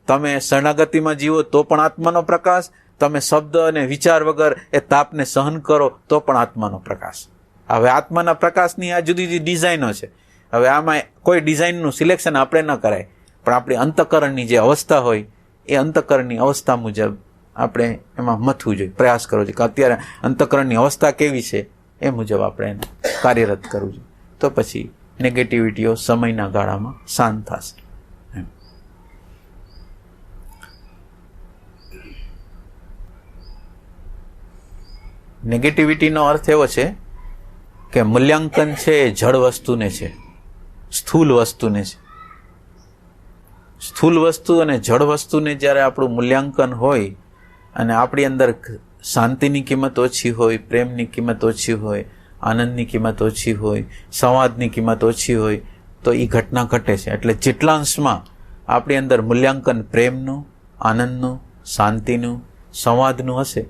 તમે શરણાગતિમાં જીવો તો પણ આત્માનો પ્રકાશ, તમે શબ્દ અને વિચાર વગર એ તાપને સહન કરો તો પણ આત્માનો પ્રકાશ. હવે આત્માના પ્રકાશની આ જુદી જુદી ડિઝાઇનો છે. હવે આમાં કોઈ ડિઝાઇનનું સિલેક્શન આપણે ન કરાય, પણ આપણી અંતઃકરણની જે અવસ્થા હોય એ અંતઃકરણની અવસ્થા મુજબ આપણે એમાં મથવું જોઈએ, પ્રયાસ કરવો જોઈએ કે અત્યારે અંતઃકરણની અવસ્થા કેવી છે એ મુજબ આપણે એને કાર્યરત કરવું જોઈએ. તો પછી નેગેટિવિટીઓ સમયના ગાળામાં શાંત થશે. નેગેટિવિટીનો અર્થ એવો છે કે મૂલ્યાંકન છે એ જળ વસ્તુને છે, સ્થૂલ વસ્તુને છે. સ્થૂલ વસ્તુ અને જળ વસ્તુને જ્યારે આપણું મૂલ્યાંકન હોય અને આપણી અંદર શાંતિની કિંમત ઓછી હોય, પ્રેમની કિંમત ઓછી હોય, આનંદની કિંમત ઓછી હોય, સંવાદની કિંમત ઓછી હોય તો એ ઘટના ઘટે છે. એટલે જેટલા અંશમાં આપણી અંદર મૂલ્યાંકન પ્રેમનું, આનંદનું, શાંતિનું, સંવાદનું હશે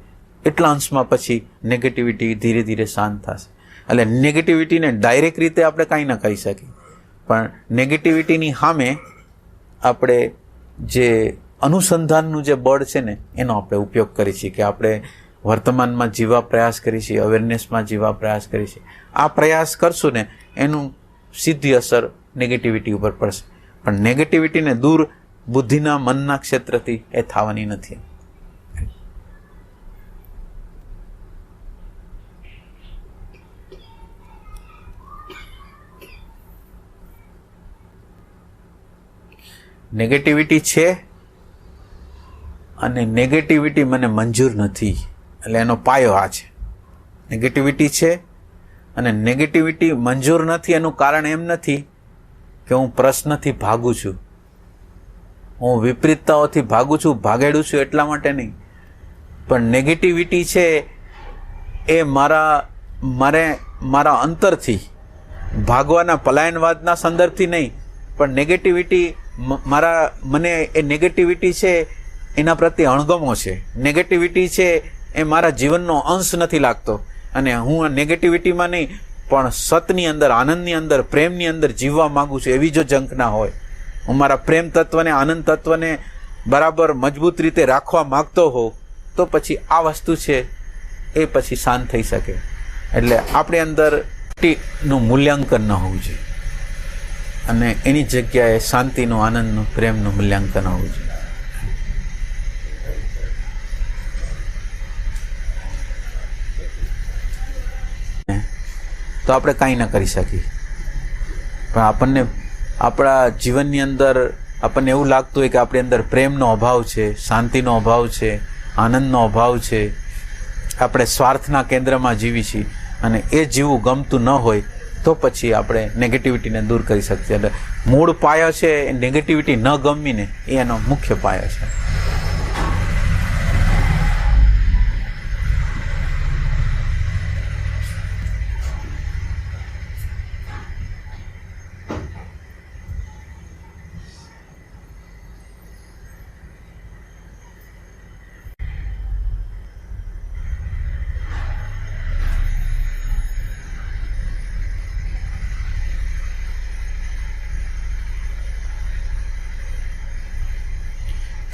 એટલા અંશમાં પછી નેગેટિવિટી ધીરે ધીરે શાંત થશે. એટલે નેગેટિવિટીને ડાયરેક્ટ રીતે આપણે કાંઈ ન કહી શકીએ, પણ નેગેટિવિટીની સામે આપણે જે અનુસંધાનનું જે બળ છે ને એનો આપણે ઉપયોગ કરીએ છીએ કે આપણે વર્તમાનમાં જીવવા પ્રયાસ કરીએ છીએ, અવેરનેસમાં જીવવા પ્રયાસ કરીએ છીએ. આ પ્રયાસ કરશું ને એનું સીધી અસર નેગેટિવિટી ઉપર પડશે. પણ નેગેટિવિટીને દૂર બુદ્ધિના, મનના ક્ષેત્રથી એ થવાની નથી. નેગેટિવિટી છે અને નેગેટિવિટી મને મંજૂર નથી, એટલે એનો પાયો આ છે. નેગેટિવિટી છે અને નેગેટિવિટી મંજૂર નથી એનું કારણ એમ નથી કે હું પ્રશ્નથી ભાગું છું, હું વિપરીતતાઓથી ભાગું છું, ભાગેડું છું એટલા માટે નહીં. પણ નેગેટિવિટી છે એ મારા અંતરથી ભાગવાના પલાયનવાદના સંદર્ભથી નહીં, પણ નેગેટિવિટી મને એ નેગેટિવિટી છે એના પ્રત્યે અણગમો છે. નેગેટિવિટી છે એ મારા જીવનનો અંશ નથી લાગતો અને હું આ નેગેટિવિટીમાં નહીં પણ સતની અંદર, આનંદની અંદર, પ્રેમની અંદર જીવવા માંગુ છું. એવી જો ઝંખના હોય, હું મારા પ્રેમ તત્વને, આનંદ તત્વને બરાબર મજબૂત રીતે રાખવા માંગતો હોઉં તો પછી આ વસ્તુ છે એ પછી શાંત થઈ શકે. એટલે આપણી અંદર નું મૂલ્યાંકન ન હોવું જોઈએ અને એની જગ્યાએ શાંતિનું, આનંદનું, પ્રેમનું મૂલ્યાંકન હોવું જોઈએ. તો આપણે કાંઈ ન કરી શકીએ, પણ આપણને આપણા જીવનની અંદર આપણને એવું લાગતું હોય કે આપણી અંદર પ્રેમનો અભાવ છે, શાંતિનો અભાવ છે, આનંદનો અભાવ છે, આપણે સ્વાર્થના કેન્દ્રમાં જીવી છીએ અને એ જીવવું ગમતું ન હોય તો પછી આપણે નેગેટિવિટીને દૂર કરી શકીએ. એટલે મૂળ પાયો છે નેગેટિવિટી ન ગમવીને એ એનો મુખ્ય પાયો છે.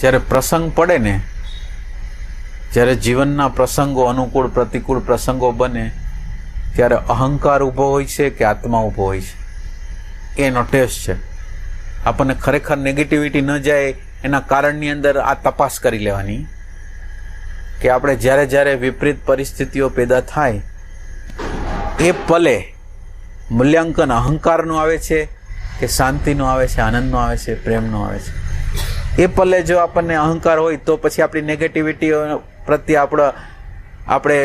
જ્યારે પ્રસંગ પડે ને, જ્યારે જીવનના પ્રસંગો અનુકૂળ પ્રતિકૂળ પ્રસંગો બને, ત્યારે અહંકાર ઊભો હોય છે કે આત્મા ઊભો હોય છે એનો ટેસ્ટ છે. આપણને ખરેખર નેગેટિવિટી ન જાય એના કારણની અંદર આ તપાસ કરી લેવાની કે આપણે જ્યારે જ્યારે વિપરીત પરિસ્થિતિઓ પેદા થાય એ પલે મૂલ્યાંકન અહંકારનું આવે છે કે શાંતિનું આવે છે, આનંદનું આવે છે, પ્રેમનું આવે છે. એ પલે જો આપણને અહંકાર હોય તો પછી આપણી નેગેટિવિટી પ્રત્યે આપણે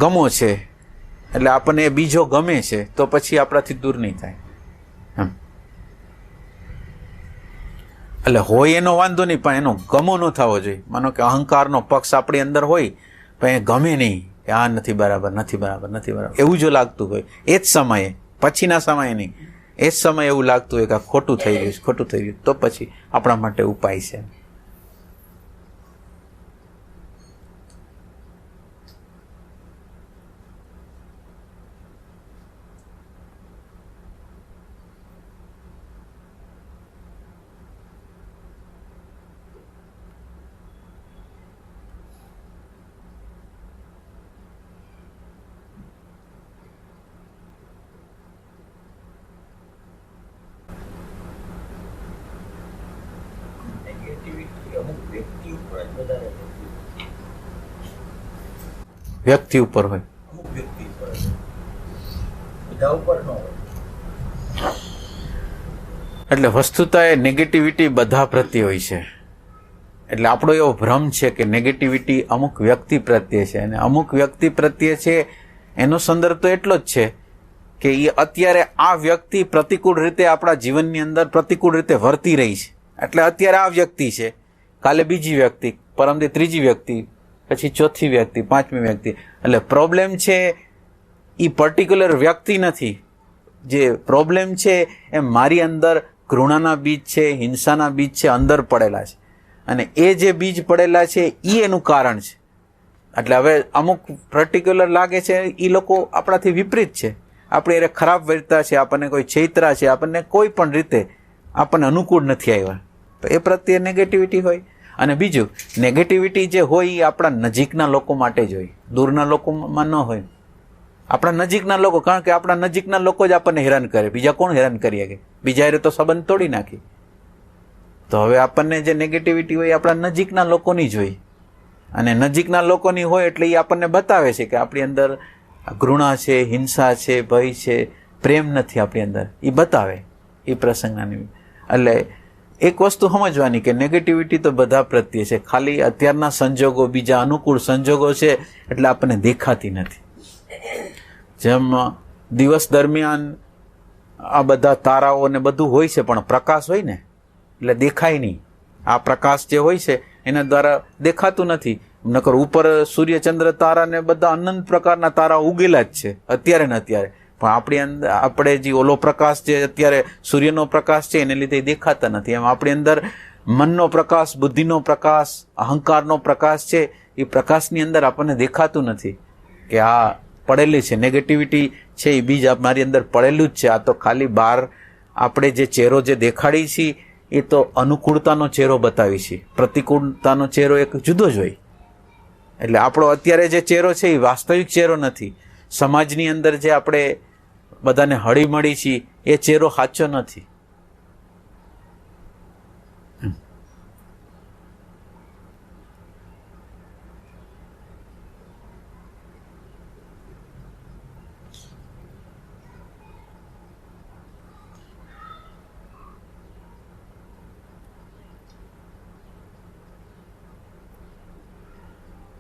ગમો છે એટલે આપણને બીજો ગમે છે તો પછી આપણાથી દૂર નહીં થાય. એટલે હોય એનો વાંધો નહીં, પણ એનો ગમો ન થવો જોઈએ. માનો કે અહંકારનો પક્ષ આપણી અંદર હોય પણ એ ગમે નહીં કે આ નથી બરાબર, નથી બરાબર, નથી બરાબર એવું જો લાગતું હોય એ જ સમયે, પછીના સમયે નહીં, એ જ સમયે એવું લાગતું હોય કે આ ખોટું થઈ ગયું, ખોટું થઈ ગયું, તો પછી આપણા માટે ઉપાય છે. વ્યક્તિ ઉપર હોય, એટલે વસ્તુતા એ નેગેટિવિટી બધા પ્રત્યે હોય છે. એટલે આપણો એવો ભ્રમ છે કે નેગેટિવિટી અમુક વ્યક્તિ પ્રત્યે છે, અને અમુક વ્યક્તિ પ્રત્યે છે એનો સંદર્ભ તો એટલો જ છે કે એ અત્યારે આ વ્યક્તિ પ્રતિકૂળ રીતે આપણા જીવનની અંદર પ્રતિકૂળ રીતે વર્તી રહી છે. એટલે અત્યારે આ વ્યક્તિ છે, કાલે બીજી વ્યક્તિ, પરમદે ત્રીજી વ્યક્તિ, પછી ચોથી વ્યક્તિ, પાંચમી વ્યક્તિ. એટલે પ્રોબ્લેમ છે એ પર્ટિક્યુલર વ્યક્તિ નથી. જે પ્રોબ્લેમ છે એ મારી અંદર ઘૃણાના બીજ છે, હિંસાના બીજ છે, અંદર પડેલા છે, અને એ જે બીજ પડેલા છે એ એનું કારણ છે. એટલે હવે અમુક પર્ટિક્યુલર લાગે છે એ લોકો આપણાથી વિપરીત છે, આપણે એને ખરાબ વર્તા છે, આપણને કોઈ છેતરા છે, આપણને કોઈ પણ રીતે આપણને અનુકૂળ નથી આવ્યા, તો એ પ્રત્યે નેગેટિવિટી હોય. અને બીજું, નેગેટિવિટી જે હોય એ આપણા નજીકના લોકો માટે જ હોય, દૂરના લોકોમાં ન હોય. આપણા નજીકના લોકો, કારણ કે આપણા નજીકના લોકો જ આપણને હેરાન કરે, બીજા કોણ હેરાન કરી શકે? બીજા હારે તો સંબંધ તોડી નાખી. તો હવે આપણને જે નેગેટિવિટી હોય આપણા નજીકના લોકોની જ હોય, અને નજીકના લોકોની હોય એટલે એ આપણને બતાવે છે કે આપણી અંદર ઘૃણા છે, હિંસા છે, ભય છે, પ્રેમ નથી આપણી અંદર, એ બતાવે એ પ્રસંગના. એટલે એક વસ્તુ સમજવાની કે નેગેટિવિટી તો બધા પ્રત્યે છે, ખાલી અત્યારના સંજોગો, બીજા અનુકૂળ સંજોગો છે એટલે આપણને દેખાતી નથી. જેમ દિવસ દરમિયાન આ બધા તારાઓ ને બધું હોય છે, પણ પ્રકાશ હોય ને એટલે દેખાય નહીં. આ પ્રકાશ જે હોય છે એના દ્વારા દેખાતું નથી. નકર ઉપર સૂર્ય, ચંદ્ર, તારા ને બધા અનંત પ્રકારના તારા ઉગેલા જ છે અત્યારે ને અત્યારે, પણ આપણી અંદર આપણે જે ઓલો પ્રકાશ જે અત્યારે સૂર્યનો પ્રકાશ છે એને લીધે દેખાતા નથી. એમ આપણી અંદર મનનો પ્રકાશ, બુદ્ધિનો પ્રકાશ, અહંકારનો પ્રકાશ છે, એ પ્રકાશની અંદર આપણને દેખાતું નથી કે આ પડેલી છે નેગેટિવિટી છે, એ બીજ મારી અંદર પડેલું જ છે. આ તો ખાલી બહાર આપણે જે ચહેરો જે દેખાડી છીએ એ તો અનુકૂળતાનો ચહેરો બતાવી છે, પ્રતિકૂળતાનો ચહેરો એક જુદો જ હોય. એટલે આપણો અત્યારે જે ચહેરો છે એ વાસ્તવિક ચહેરો નથી. સમાજની અંદર જે આપણે બધાને હળી મળી છીએ એ ચહેરો સાચો નથી.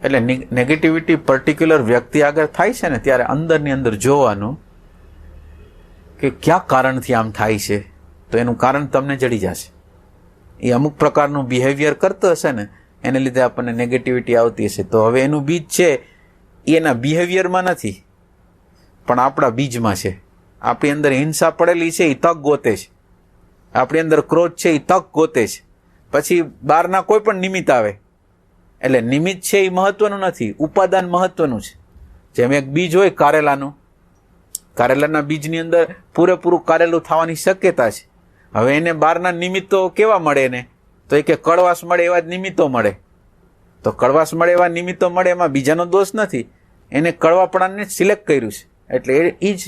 એટલે નેગેટિવિટી પર્ટિક્યુલર વ્યક્તિ આગળ થાય છે ને ત્યારે અંદરની અંદર જોવાનું કે કયા કારણથી આમ થાય છે, તો એનું કારણ તમને જડી જશે. એ અમુક પ્રકારનું બિહેવિયર કરતો હશે ને એને લીધે આપણને નેગેટિવિટી આવતી હશે. તો હવે એનું બીજ છે એ એના બિહેવિયરમાં નથી, પણ આપણા બીજમાં છે. આપણી અંદર હિંસા પડેલી છે એ તક ગોતે છે, આપણી અંદર ક્રોધ છે એ તક ગોતે છે. પછી બહારના કોઈ પણ નિમિત્ત આવે એટલે નિમિત્ત છે એ મહત્વનું નથી, ઉપાદાન મહત્વનું છે. જેમ એક બીજ હોય કારેલાનું, કારેલાના બીજની અંદર પૂરેપૂરું કારેલું થવાની શક્યતા છે. હવે એને બહારના નિમિત્તો કેવા મળે એને, તો એ કે કડવાશ મળે એવા જ નિમિત્તો મળે. તો કડવાશ મળે એવા નિમિત્તો મળે એમાં બીજાનો દોષ નથી, એને કડવાપણાને સિલેક્ટ કર્યું છે એટલે એ જ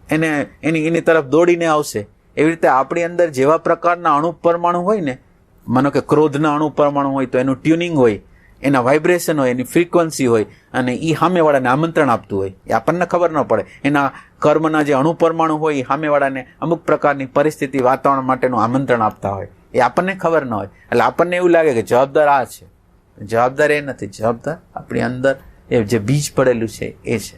એને એની તરફ દોડીને આવશે. એવી રીતે આપણી અંદર જેવા પ્રકારના અણુ પરમાણુ હોય ને, માનો કે ક્રોધના અણુ પરમાણુ હોય તો એનું ટ્યુનિંગ હોય, એના વાઇબ્રેશન હોય, એની ફ્રીક્વન્સી હોય, અને એ સામેવાળાને આમંત્રણ આપતું હોય. એ આપણને ખબર ન પડે. એના કર્મના જે અણુ પરમાણુ હોય એ સામેવાળાને અમુક પ્રકારની પરિસ્થિતિ, વાતાવરણ માટેનું આમંત્રણ આપતા હોય. એ આપણને ખબર ન હોય એટલે આપણને એવું લાગે કે જવાબદાર આ છે. જવાબદાર એ નથી, જવાબદાર આપણી અંદર એ જે બીજ પડેલું છે એ છે.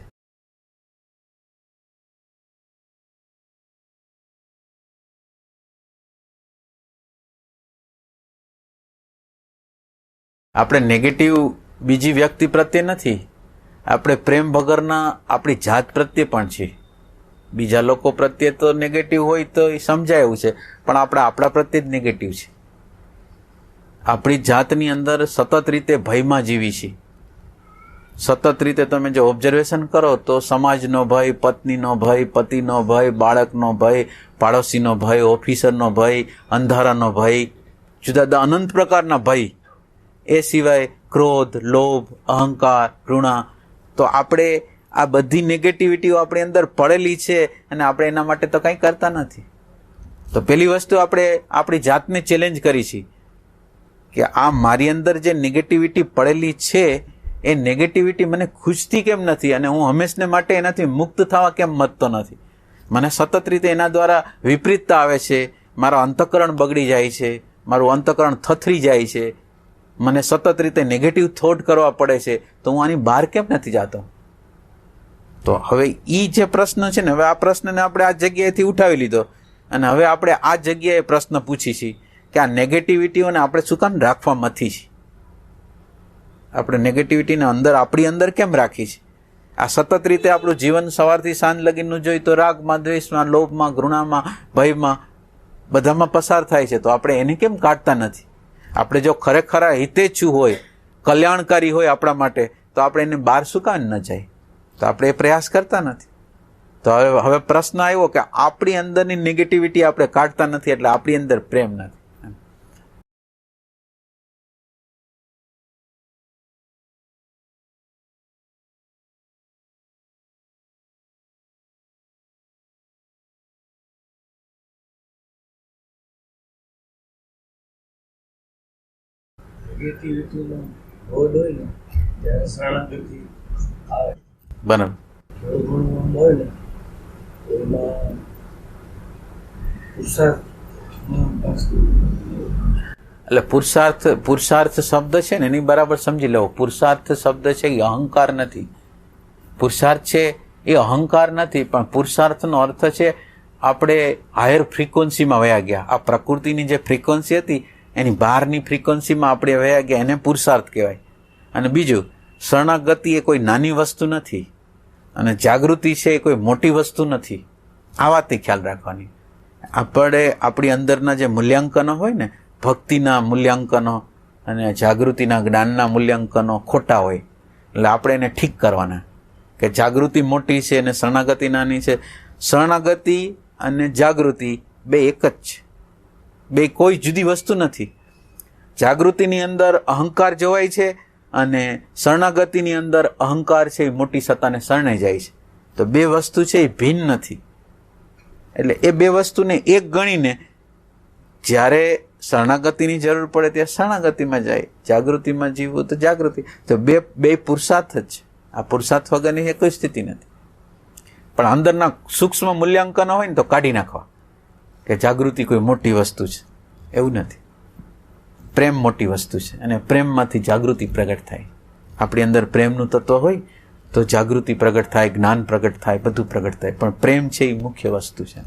આપણે નેગેટિવ બીજી વ્યક્તિ પ્રત્યે નથી, આપણે પ્રેમ વગરના આપણી જાત પ્રત્યે પણ છીએ. બીજા લોકો પ્રત્યે તો નેગેટિવ હોય તો એ સમજાય એવું છે, પણ આપણે આપણા પ્રત્યે જ નેગેટિવ છે. આપણી જાતની અંદર સતત રીતે ભયમાં જીવી છીએ. સતત રીતે તમે જો ઓબ્ઝર્વેશન કરો તો સમાજનો ભય, પત્નીનો ભય, પતિનો ભય, બાળકનો ભય, પાડોશીનો ભય, ઓફિસરનો ભય, અંધારાનો ભય, જુદા જુદા અનંત પ્રકારના ભય. એ સિવાય ક્રોધ, લોભ, અહંકાર, ઘૃણા. તો આપણે આ બધી નેગેટિવિટીઓ આપણી અંદર પડેલી છે અને આપણે એના માટે તો કંઈ કરતા નથી. તો પહેલી વસ્તુ આપણે આપણી જાતને ચેલેન્જ કરી છે કે આ મારી અંદર જે નેગેટિવિટી પડેલી છે એ નેગેટિવિટી મને ખૂંચતી કેમ નથી અને હું હંમેશને માટે એનાથી મુક્ત થવા કેમ મતતો નથી. મને સતત રીતે એના દ્વારા વિપરીતતા આવે છે, મારા અંતઃકરણ બગડી જાય છે, મારું અંતઃકરણ થથરી જાય છે, મને સતત રીતે નેગેટિવ થોટ કરવા પડે છે, તો હું આની બહાર કેમ નથી જતો? તો હવે એ જે પ્રશ્ન છે ને, હવે આ પ્રશ્નને આપણે આ જગ્યાએથી ઉઠાવી લીધો અને હવે આપણે આ જગ્યાએ પ્રશ્ન પૂછી છીએ કે આ નેગેટિવિટીઓને આપણે શું કામ રાખવા મથી છીએ? આપણે નેગેટિવિટીને અંદર આપણી અંદર કેમ રાખી છે? આ સતત રીતે આપણું જીવન સવારથી સાંજ લગીનું જોઈએ તો રાગમાં, દ્વેષમાં, લોભમાં, ઘૃણામાં, ભયમાં બધામાં પસાર થાય છે. તો આપણે એને કેમ કાઢતા નથી? આપણે જો ખરેખર હિતેચ્છુ હોય, કલ્યાણકારી હોય આપણા માટે, તો આપણે એને બહાર શું કામ ન જાય? તો આપણે એ પ્રયાસ કરતા નથી. તો હવે પ્રશ્ન આવ્યો કે આપણી અંદરની નેગેટિવિટી આપણે કાઢતા નથી એટલે આપણી અંદર પ્રેમ નથી. નેગેટિવિટીનો બોધ હોય ને ત્યારે શરણાગતિ આવે. બરાબર. થોડું ઘણું આમ હોય ને એમાં એટલે પુરુષાર્થ શબ્દ છે ને એની બરાબર સમજી લેવો. પુરુષાર્થ શબ્દ છે એ અહંકાર નથી. પુરુષાર્થ છે એ અહંકાર નથી, પણ પુરુષાર્થનો અર્થ છે આપણે હાયર ફ્રીક્વન્સીમાં વયા ગયા. આ પ્રકૃતિની જે ફ્રીક્વન્સી હતી એની બહારની ફ્રીક્વન્સીમાં આપણે વયા ગયા, એને પુરુષાર્થ કહેવાય. અને બીજું, શરણાગતિ એ કોઈ નાની વસ્તુ નથી અને જાગૃતિ છે એ કોઈ મોટી વસ્તુ નથી. આ વાતની ખ્યાલ રાખવાની. આપણે આપણી અંદરના જે મૂલ્યાંકનો હોય ને, ભક્તિના મૂલ્યાંકનો અને જાગૃતિના જ્ઞાનના મૂલ્યાંકનો ખોટા હોય, એટલે આપણે એને ઠીક કરવાના કે જાગૃતિ મોટી છે અને શરણાગતિ નાની છે. શરણાગતિ અને જાગૃતિ બે એક જ છે, બે કોઈ જુદી વસ્તુ નથી. જાગૃતિની અંદર અહંકાર જોવાય છે અને શરણાગતિની અંદર અહંકાર છે એ મોટી સત્તાને શરણે જાય છે. તો બે વસ્તુ છે એ ભિન્ન નથી. એટલે એ બે વસ્તુને એક ગણીને જ્યારે શરણાગતિની જરૂર પડે ત્યારે શરણાગતિમાં જાય, જાગૃતિમાં જીવવું તો જાગૃતિ. તો બે પુરુષાર્થ જ છે. આ પુરુષાર્થ વગરની એ કોઈ સ્થિતિ નથી. પણ અંદરના સૂક્ષ્મ મૂલ્યાંકનો હોય ને તો કાઢી નાખવા કે જાગૃતિ કોઈ મોટી વસ્તુ છે, એવું નથી. પ્રેમ મોટી વસ્તુ છે અને પ્રેમમાંથી જાગૃતિ પ્રગટ થાય. આપણી અંદર પ્રેમનું તત્વ હોય તો જાગૃતિ પ્રગટ થાય, જ્ઞાન પ્રગટ થાય, બધું પ્રગટ થાય. પણ પ્રેમ છે એ મુખ્ય વસ્તુ છે.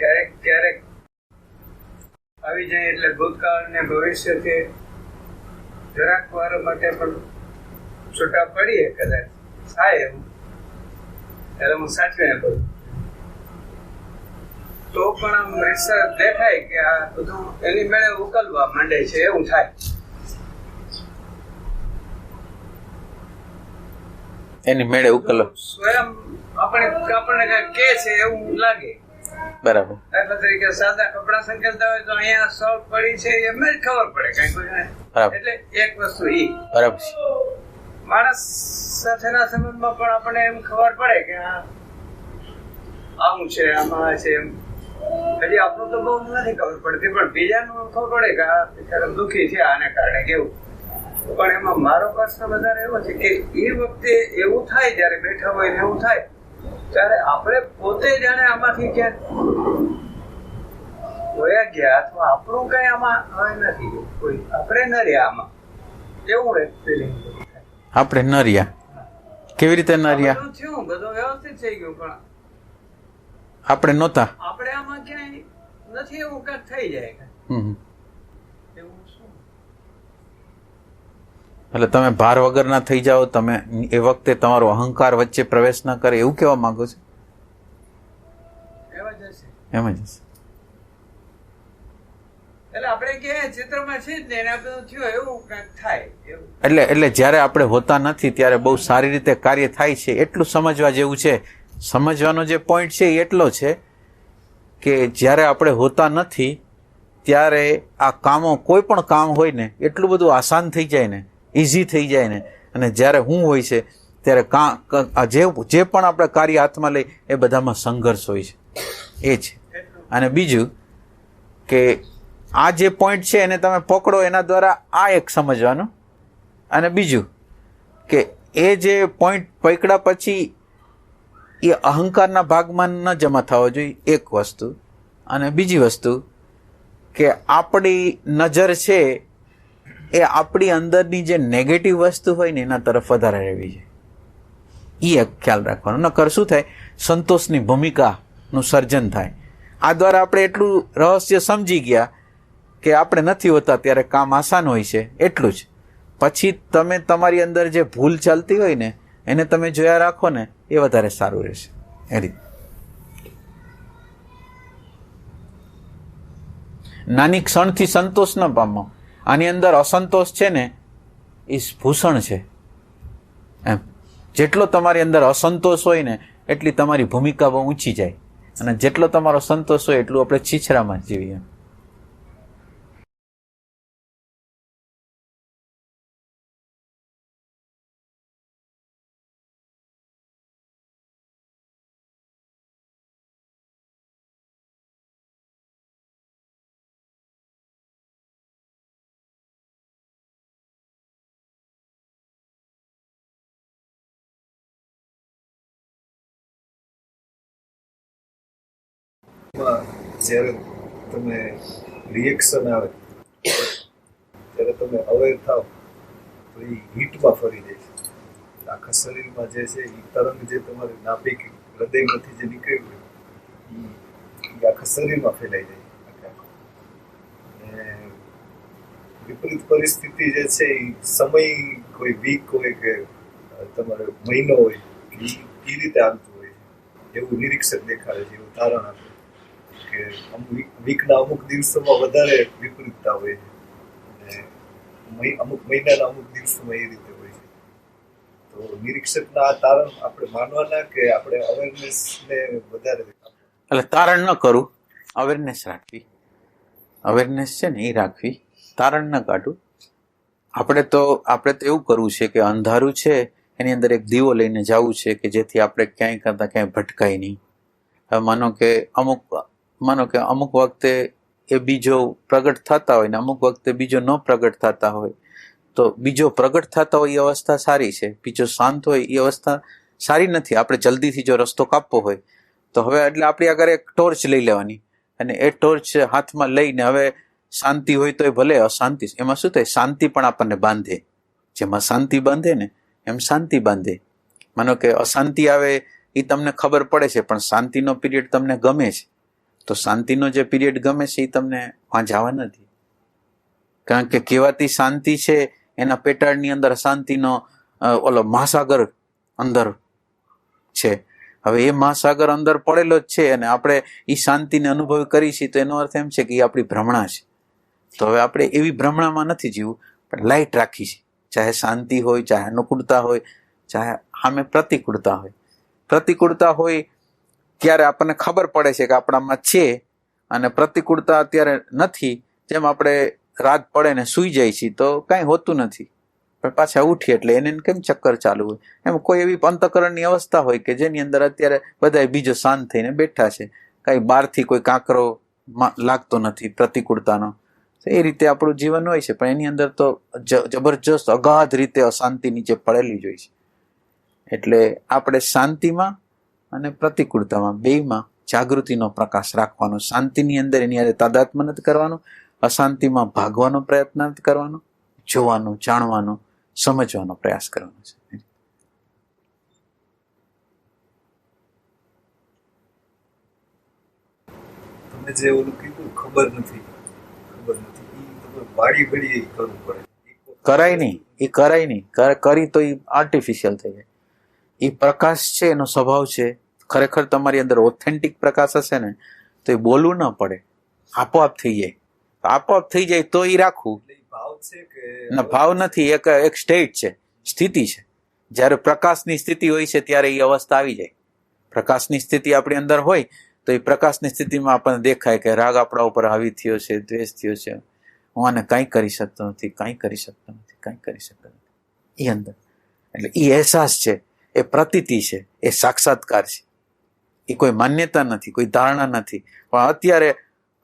ક્યારેક ક્યારેક આવી જાય એટલે ભૂતકાળ ને ભવિષ્યથી જરાક વાર માટે પણ છૂટા પડીએ, કદાચ થાય એવું, ત્યારે હું સાચવીને બોલું તો પણ આમ રિસર્ચ દેખાય કે આ બધું એની મેળે ઉકલવા માંડે છે, એવું થાય. એની મેળે ઉકલો સ્વયં આપણને કઈ કે છે એવું લાગે. બરાબર. દાખલા તરીકે સાદા કપડા સંકેલતા હોય તો અહીંયા શોર્ટ પડી છે એમને જ ખબર પડે કઈ કોઈને. એટલે એક વસ્તુ ઈ બરાબર. માણસ સાથેના સંબંધમાં પણ આપણને એમ ખબર પડે કે આવું છે, આમાં છે એમ. હજી આપણું તો બહુ નથી ખબર પડતી, પણ બીજાનું ખબર પડે કે આ બિચારા દુઃખી છે આને કારણે કેવું. પણ એમાં મારો પ્રશ્ન વધારે એવો છે કે એ વખતે એવું થાય જયારે બેઠા હોય ને એવું થાય ત્યારે આપણે પોતે જાણે આમાંથી ક્યાંક વયા ગયા અથવા આપણું કઈ આમાં હવે નથી, કોઈ આપણે ન રહ્યા આમાં, એવું એક ફિલિંગ. આપણે ન રહ્યા. કેવી રીતે ન રહ્યા? થયું બધું વ્યવસ્થિત થઈ ગયું પણ આપણે નહોતા. આપણે આમાં ક્યાંય નથી, એવું કઈક થઈ જાય. એટલે તમે ભાર વગરના થઈ જાઓ, તમે એ વખતે તમારો અહંકાર વચ્ચે પ્રવેશ ન કરે, એવું કહેવા માંગો છો? એમ જ હશે. એટલે જ્યારે આપણે હોતા નથી ત્યારે બહુ સારી રીતે કાર્ય થાય છે, એટલું સમજવા જેવું છે. સમજવાનો જે પોઈન્ટ છે એ એટલો છે કે જ્યારે આપણે હોતા નથી ત્યારે આ કામો, કોઈ પણ કામ હોય ને એટલું બધું આસાન થઈ જાય ને, ઇઝી થઈ જાય ને. અને જ્યારે હું હોય છે ત્યારે જે પણ આપણે કાર્ય હાથમાં લઈ એ બધામાં સંઘર્ષ હોય છે, એ છે. અને બીજું કે આ જે પોઈન્ટ છે એને તમે પકડો, એના દ્વારા આ એક સમજવાનું. અને બીજું કે એ જે પોઈન્ટ પકડ્યા પછી એ અહંકારના ભાગમાં ન જમા થવો જોઈએ, એક વસ્તુ. અને બીજી વસ્તુ કે આપણી નજર છે એ આપણી અંદરની જે નેગેટિવ વસ્તુ હોય ને એના તરફ વધારે રહેવી છે, એ એક ખ્યાલ રાખવાનો. નકર શું થાય, સંતોષની ભૂમિકાનું સર્જન થાય. આ દ્વારા આપણે એટલું રહસ્ય સમજી ગયા કે આપણે નથી હોતા ત્યારે કામ આસાન હોય છે, એટલું જ. પછી તમે તમારી અંદર જે ભૂલ ચાલતી હોય ને એને તમે જોયા રાખો ને, એ વધારે સારું રહેશે. એ રીતે નાની ક્ષણથી સંતોષ ન પામો. આની અંદર અસંતોષ છે ને એ ભૂષણ છે એમ. જેટલો તમારી અંદર અસંતોષ હોય ને એટલી તમારી ભૂમિકા બહુ ઊંચી જાય, અને જેટલો તમારો સંતોષ હોય એટલું આપણે છીછરામાં જીવીએ. જ્યારે તમે રિએક્શન આવે ત્યારે તમે અવેર થાવ તો એ હીટમાં ફરી જાય છે. આખા શરીરમાં જે છે એ તરંગ જે તમારે નાભિક હૃદયમાંથી જે નીકળ્યું હોય એ આખા શરીરમાં ફેલાઈ જાય. અને વિપરીત પરિસ્થિતિ જે છે એ સમય કોઈ વીક હોય કે તમારે મહિનો હોય એ રીતે આવતું હોય છે, એવું નિરીક્ષક દેખાડે છે, એવું તારણ આપે કે વીકના અમુક દિવસોમાં વધારે વિપરીતતા હોય છે અને અમુક મહિનાના અમુક દિવસોમાં એ રીતે હોય છે. તો નિરીક્ષકના આ તારણ આપણે માનવાના કે આપણે અવેરનેસને વધારે? એટલે તારણ ન કરું, અવેરનેસ રાખવી. અવેરનેસ છે ને એ રાખવી, તારણ ન કાઢવું. આપણે તો એવું કરવું છે કે અંધારું છે એની અંદર એક દીવો લઈને જવું છે કે જેથી આપણે ક્યાંય કરતા ક્યાંય ભટકાય નહીં. હવે માનો કે અમુક વખતે એ બીજો પ્રગટ થતા હોય ને અમુક વખતે બીજો ન પ્રગટ થતા હોય, તો બીજો પ્રગટ થતો હોય એ અવસ્થા સારી છે, બીજો શાંત હોય એ અવસ્થા સારી નથી. આપણે જલ્દીથી જો રસ્તો કાપવો હોય તો હવે એટલે આપણી આગળ એક ટોર્ચ લઈ લેવાની અને એ ટોર્ચ હાથમાં લઈને હવે શાંતિ હોય તો એ ભલે અશાંતિ, એમાં શું થાય, શાંતિ પણ આપણને બાંધે. જેમાં શાંતિ બાંધે ને એમ શાંતિ બાંધે. માનો કે અશાંતિ આવે એ તમને ખબર પડે છે, પણ શાંતિનો પીરિયડ તમને ગમે છે, તો શાંતિનો જે પીરિયડ ગમે છે એ તમને વાં જવા નથી. કારણ કે કહેવાતી શાંતિ છે એના પેટાળની અંદર અશાંતિનો ઓલો મહાસાગર અંદર છે. હવે એ મહાસાગર અંદર પડેલો જ છે અને આપણે એ શાંતિને અનુભવ કરી છીએ, તો એનો અર્થ એમ છે કે એ આપણી ભ્રમણા છે. તો હવે આપણે એવી ભ્રમણામાં નથી જીવવું, પણ લાઇટ રાખી છે. ચાહે શાંતિ હોય, ચાહે અનુકૂળતા હોય, ચાહે સામે પ્રતિકૂળતા હોય. પ્રતિકૂળતા હોય ત્યારે આપણને ખબર પડે છે કે આપણામાં છે, અને પ્રતિકૂળતા અત્યારે નથી. જેમ આપણે રાત પડે ને સૂઈ જાય છે તો કાંઈ હોતું નથી, પણ પાછા ઉઠીએ એટલે એને કેમ ચક્કર ચાલુ હોય. એમ કોઈ એવી અંતઃકરણની અવસ્થા હોય કે જેની અંદર અત્યારે બધા બીજો શાંત થઈને બેઠા છે, કાંઈ બહારથી કોઈ કાંકરો લાગતો નથી પ્રતિકૂળતાનો. એ રીતે આપણું જીવન હોય છે, પણ એની અંદર તો જબરજસ્ત અગાધ રીતે અશાંતિ નીચે પડેલી જ હોય છે. એટલે આપણે શાંતિમાં અને પ્રતિકૂળતામાં બેયમાં જાગૃતિનો પ્રકાશ રાખવાનો. શાંતિની અંદર એની હારે તાદાત્મ્ય નથી કરવાનું, અશાંતિમાં ભાગવાનો પ્રયત્ન નથી કરવાનો, જોવાનો, જાણવાનો, સમજવાનો પ્રયાસ કરવાનો છે. તમે જે ઓલું કીધું ખબર નથી તમે વાડી ઘડી કરવું પડે. કરાય નહીં, એ કરાય નહીં. કરી તો એ આર્ટિફિશિયલ થઈ જાય. એ પ્રકાશ છે, એનો સ્વભાવ છે. ખરેખર તમારી અંદર ઓથેન્ટિક પ્રકાશ હશે ને તો એ બોલવું ન પડે, આપોઆપ થઈ જાય. આપોઆપ થઈ જાય તો એ રાખવું. ભાવ છે કે ના, ભાવ નથી, એક સ્ટેટ છે, સ્થિતિ છે. જ્યારે પ્રકાશની સ્થિતિ હોય છે ત્યારે એ અવસ્થા આવી જાય. પ્રકાશની સ્થિતિ આપણી અંદર હોય તો એ પ્રકાશની સ્થિતિમાં આપણને દેખાય કે રાગ આપણા ઉપર હાવી થયો છે, દ્વેષ થયો છે, હું આને કાંઈ કરી શકતો નથી, કાંઈ કરી શકતો નથી, કાંઈ કરી શકતો નથી, એ અંદર. એટલે એ અહેસાસ છે, એ પ્રતીતિ છે, એ સાક્ષાત્કાર છે. એ કોઈ માન્યતા નથી, કોઈ ધારણા નથી, પણ અત્યારે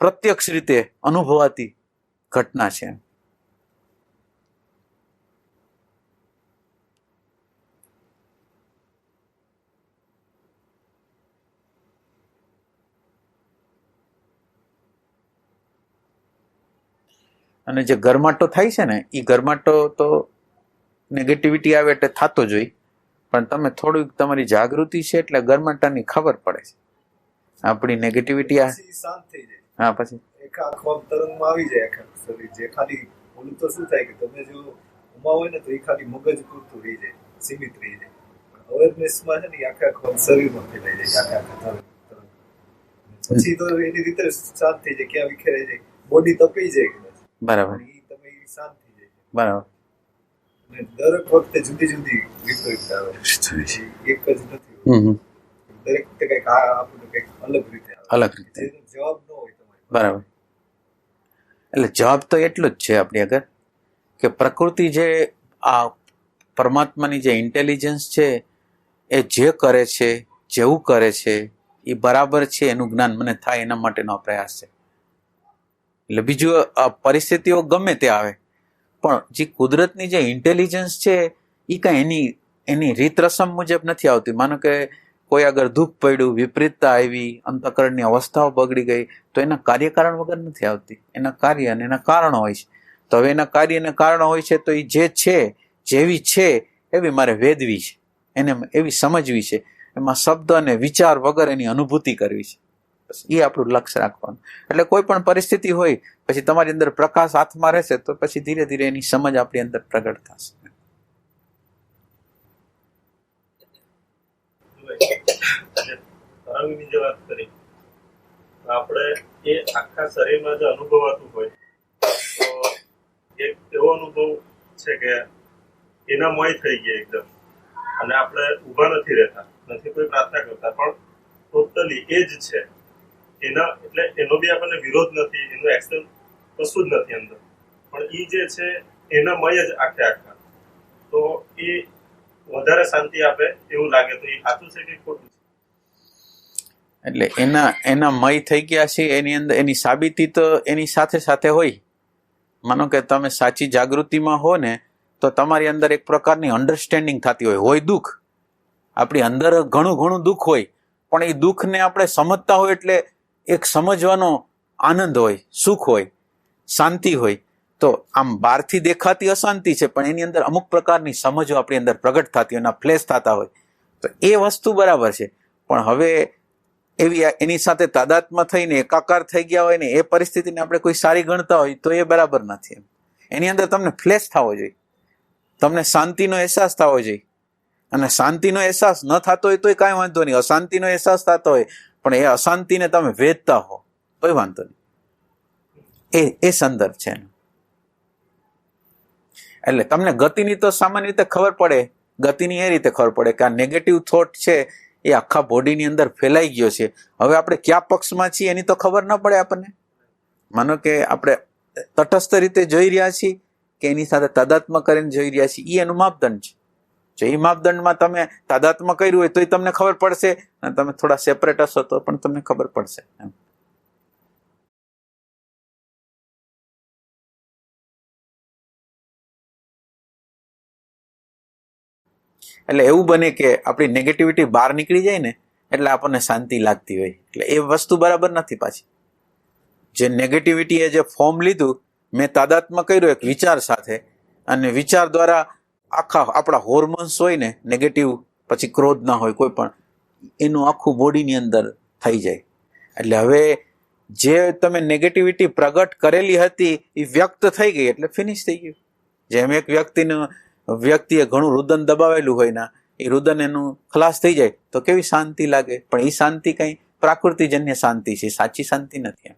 પ્રત્યક્ષ રીતે અનુભવાતી ઘટના છે. અને જે ગરમાટો થાય છે ને, એ ગરમાટો તો નેગેટિવિટી આવે એટલે થતો જ હોય, પણ તમે થોડુંક તમારી જાગૃતિ છે એટલે ગરમાટાની ખબર પડે છે. આપણી નેગેટિવિટી શાંત થઈ જાય. હા, પછી એક આખો તરંગમાં આવી જાય આખા શરીર. જે ખાલી ઓલું તો શું થાય કે તમે જો ઉમા હોય ને તો એ ખાલી મગજ પૂરતું રહી જાય, સીમિત રહી જાય. અવેરનેસમાં છે ને એ આખા શરીરમાં ફેલાઈ જાય આખા તરંગ. પછી તો એની રીતે શાંત થઈ જાય, ક્યાં વિખેરાઈ જાય, બોડી તપી જાય. બરાબર, તમે શાંત થઈ જાય. બરાબર. અને દરેક વખતે જુદી જુદી વિપરીતતા આવે, એક જ નથી. દરેક વખતે કઈક આપણને કઈક અલગ રીતે આવે, અલગ રીતે જવાબ ન હોય તમારે. બરાબર. એટલે જવાબ તો એટલો જ છે આપણી આગળ કે પ્રકૃતિ જે આ પરમાત્માની જે ઇન્ટેલિજન્સ છે એ જે કરે છે, જેવું કરે છે એ બરાબર છે, એનું જ્ઞાન મને થાય એના માટેનો પ્રયાસ છે. એટલે બીજું પરિસ્થિતિઓ ગમે તે આવે, પણ જે કુદરતની જે ઇન્ટેલિજન્સ છે એ કાંઈ એની રીત રસમ મુજબ નથી આવતી. માનો કે કોઈ આગળ દુઃખ પડ્યું, વિપરીતતા આવી, અંતઃકરણની અવસ્થાઓ બગડી ગઈ, તો એના કાર્યકારણ વગર નથી આવતી. એના કાર્ય અને એના કારણો હોય છે. તો હવે એના કાર્ય અને કારણો હોય છે, તો એ જે છે, જેવી છે એવી મારે વેદવી છે, એને એવી સમજવી છે, એમાં શબ્દ અને વિચાર વગર એની અનુભૂતિ કરવી છે. એ આપણું લક્ષ્ય રાખવાનું. એટલે કોઈ પણ પરિસ્થિતિ હોય પછી તમારી અંદર પ્રકાશ હાથમાં રહેશે તો પછી ધીરે ધીરે એની સમજ આપણી અંદર પ્રગટ થશે. તરંગની જે વાત કરી, આપણે એ આખા શરીરમાં જે અનુભવાતું હોય તો એક એવો અનુભવ છે કે એના મય થઈ ગયા એકદમ, અને આપણે ઊભા નથી રહેતા, નથી કોઈ પ્રાર્થના કરતા, પણ ટોટલી એ જ છે એના. એટલે એનો બી આપણને વિરોધ નથી, એનું એક્શન કશું જ નથી અંદર, પણ એ જે છે એના મય જ આખે આખા. તો એ વધારે શાંતિ આપે એવું લાગે. તો એ સાચું છે કે ખોટું છે? એટલે એના મય થઈ ગયા છે, એની અંદર એની સાબિતી તો એની સાથે સાથે હોય. માનો કે તમે સાચી જાગૃતિમાં હો ને તો તમારી અંદર એક પ્રકારની અન્ડરસ્ટેન્ડિંગ થતી હોય દુઃખ, આપણી અંદર ઘણું ઘણું દુઃખ હોય, પણ એ દુઃખને આપણે સમજતા હોય એટલે એક સમજવાનો આનંદ હોય, સુખ હોય, શાંતિ હોય. તો આમ બહારથી દેખાતી અશાંતિ છે, પણ એની અંદર અમુક પ્રકારની સમજો આપણી અંદર પ્રગટ થતી હોય, એના ફ્લેશ થતા હોય, તો એ વસ્તુ બરાબર છે. પણ હવે એવી એની સાથે તાદાત્મ્ય થઈને એકાકાર થઈ ગયા હોય ને એ પરિસ્થિતિને આપણે કોઈ સારી ગણતા હોય તો એ બરાબર નથી. એની અંદર તમને ફ્લેશ થવો જોઈએ, તમને શાંતિનો અહેસાસ થવો જોઈએ. અને શાંતિનો અહેસાસ ન થતો હોય તોય કાંઈ વાંધો નહીં, અશાંતિનો અહેસાસ થતો હોય પણ એ અશાંતિને તમે વેચતા હો તોય વાંધો નહીં. એ સંદર્ભ છે એનો. એટલે તમને ગતિની તો સામાન્ય રીતે ખબર પડે, ગતિની એ રીતે ખબર પડે કે આ નેગેટિવ થોટ છે એ આખા બોડીની અંદર ફેલાઈ ગયો છે. હવે આપણે કયા પક્ષમાં છીએ એની તો ખબર ન પડે આપણને. માનો કે આપણે તટસ્થ રીતે જોઈ રહ્યા છીએ કે એની સાથે તાદાત્મ્ય કરીને જોઈ રહ્યા છીએ, એ એનું માપદંડ છે. જો એ માપદંડમાં તમે તાદાત્મ્ય કર્યું હોય તો તમને ખબર પડશે, અને તમે થોડા સેપરેટ હશો તો પણ તમને ખબર પડશે એમ. એટલે એવું બને કે આપણી નેગેટિવિટી બહાર નીકળી જાય ને એટલે આપણને શાંતિ લાગતી હોય, એટલે એ વસ્તુ બરાબર નથી. પાછી જે નેગેટિવિટીએ જે ફોર્મ લીધું, મેં તાદાત્મ્ય કર્યું એક વિચાર સાથે, અને વિચાર દ્વારા આખા આપણા હોર્મોન્સ હોય ને નેગેટિવ, પછી ક્રોધ ના હોય કોઈ પણ, એનું આખું બોડીની અંદર થઈ જાય. એટલે હવે જે તમે નેગેટિવિટી પ્રગટ કરેલી હતી એ વ્યક્ત થઈ ગઈ એટલે ફિનિશ થઈ ગયું. જેમ એક વ્યક્તિએ ઘણું રુદન દબાવેલું હોય ને એ રુદન એનું ખલાસ થઈ જાય તો કેવી શાંતિ લાગે. પણ એ શાંતિ કઈ પ્રાકૃતિજન્ય શાંતિ છે, સાચી શાંતિ નથી.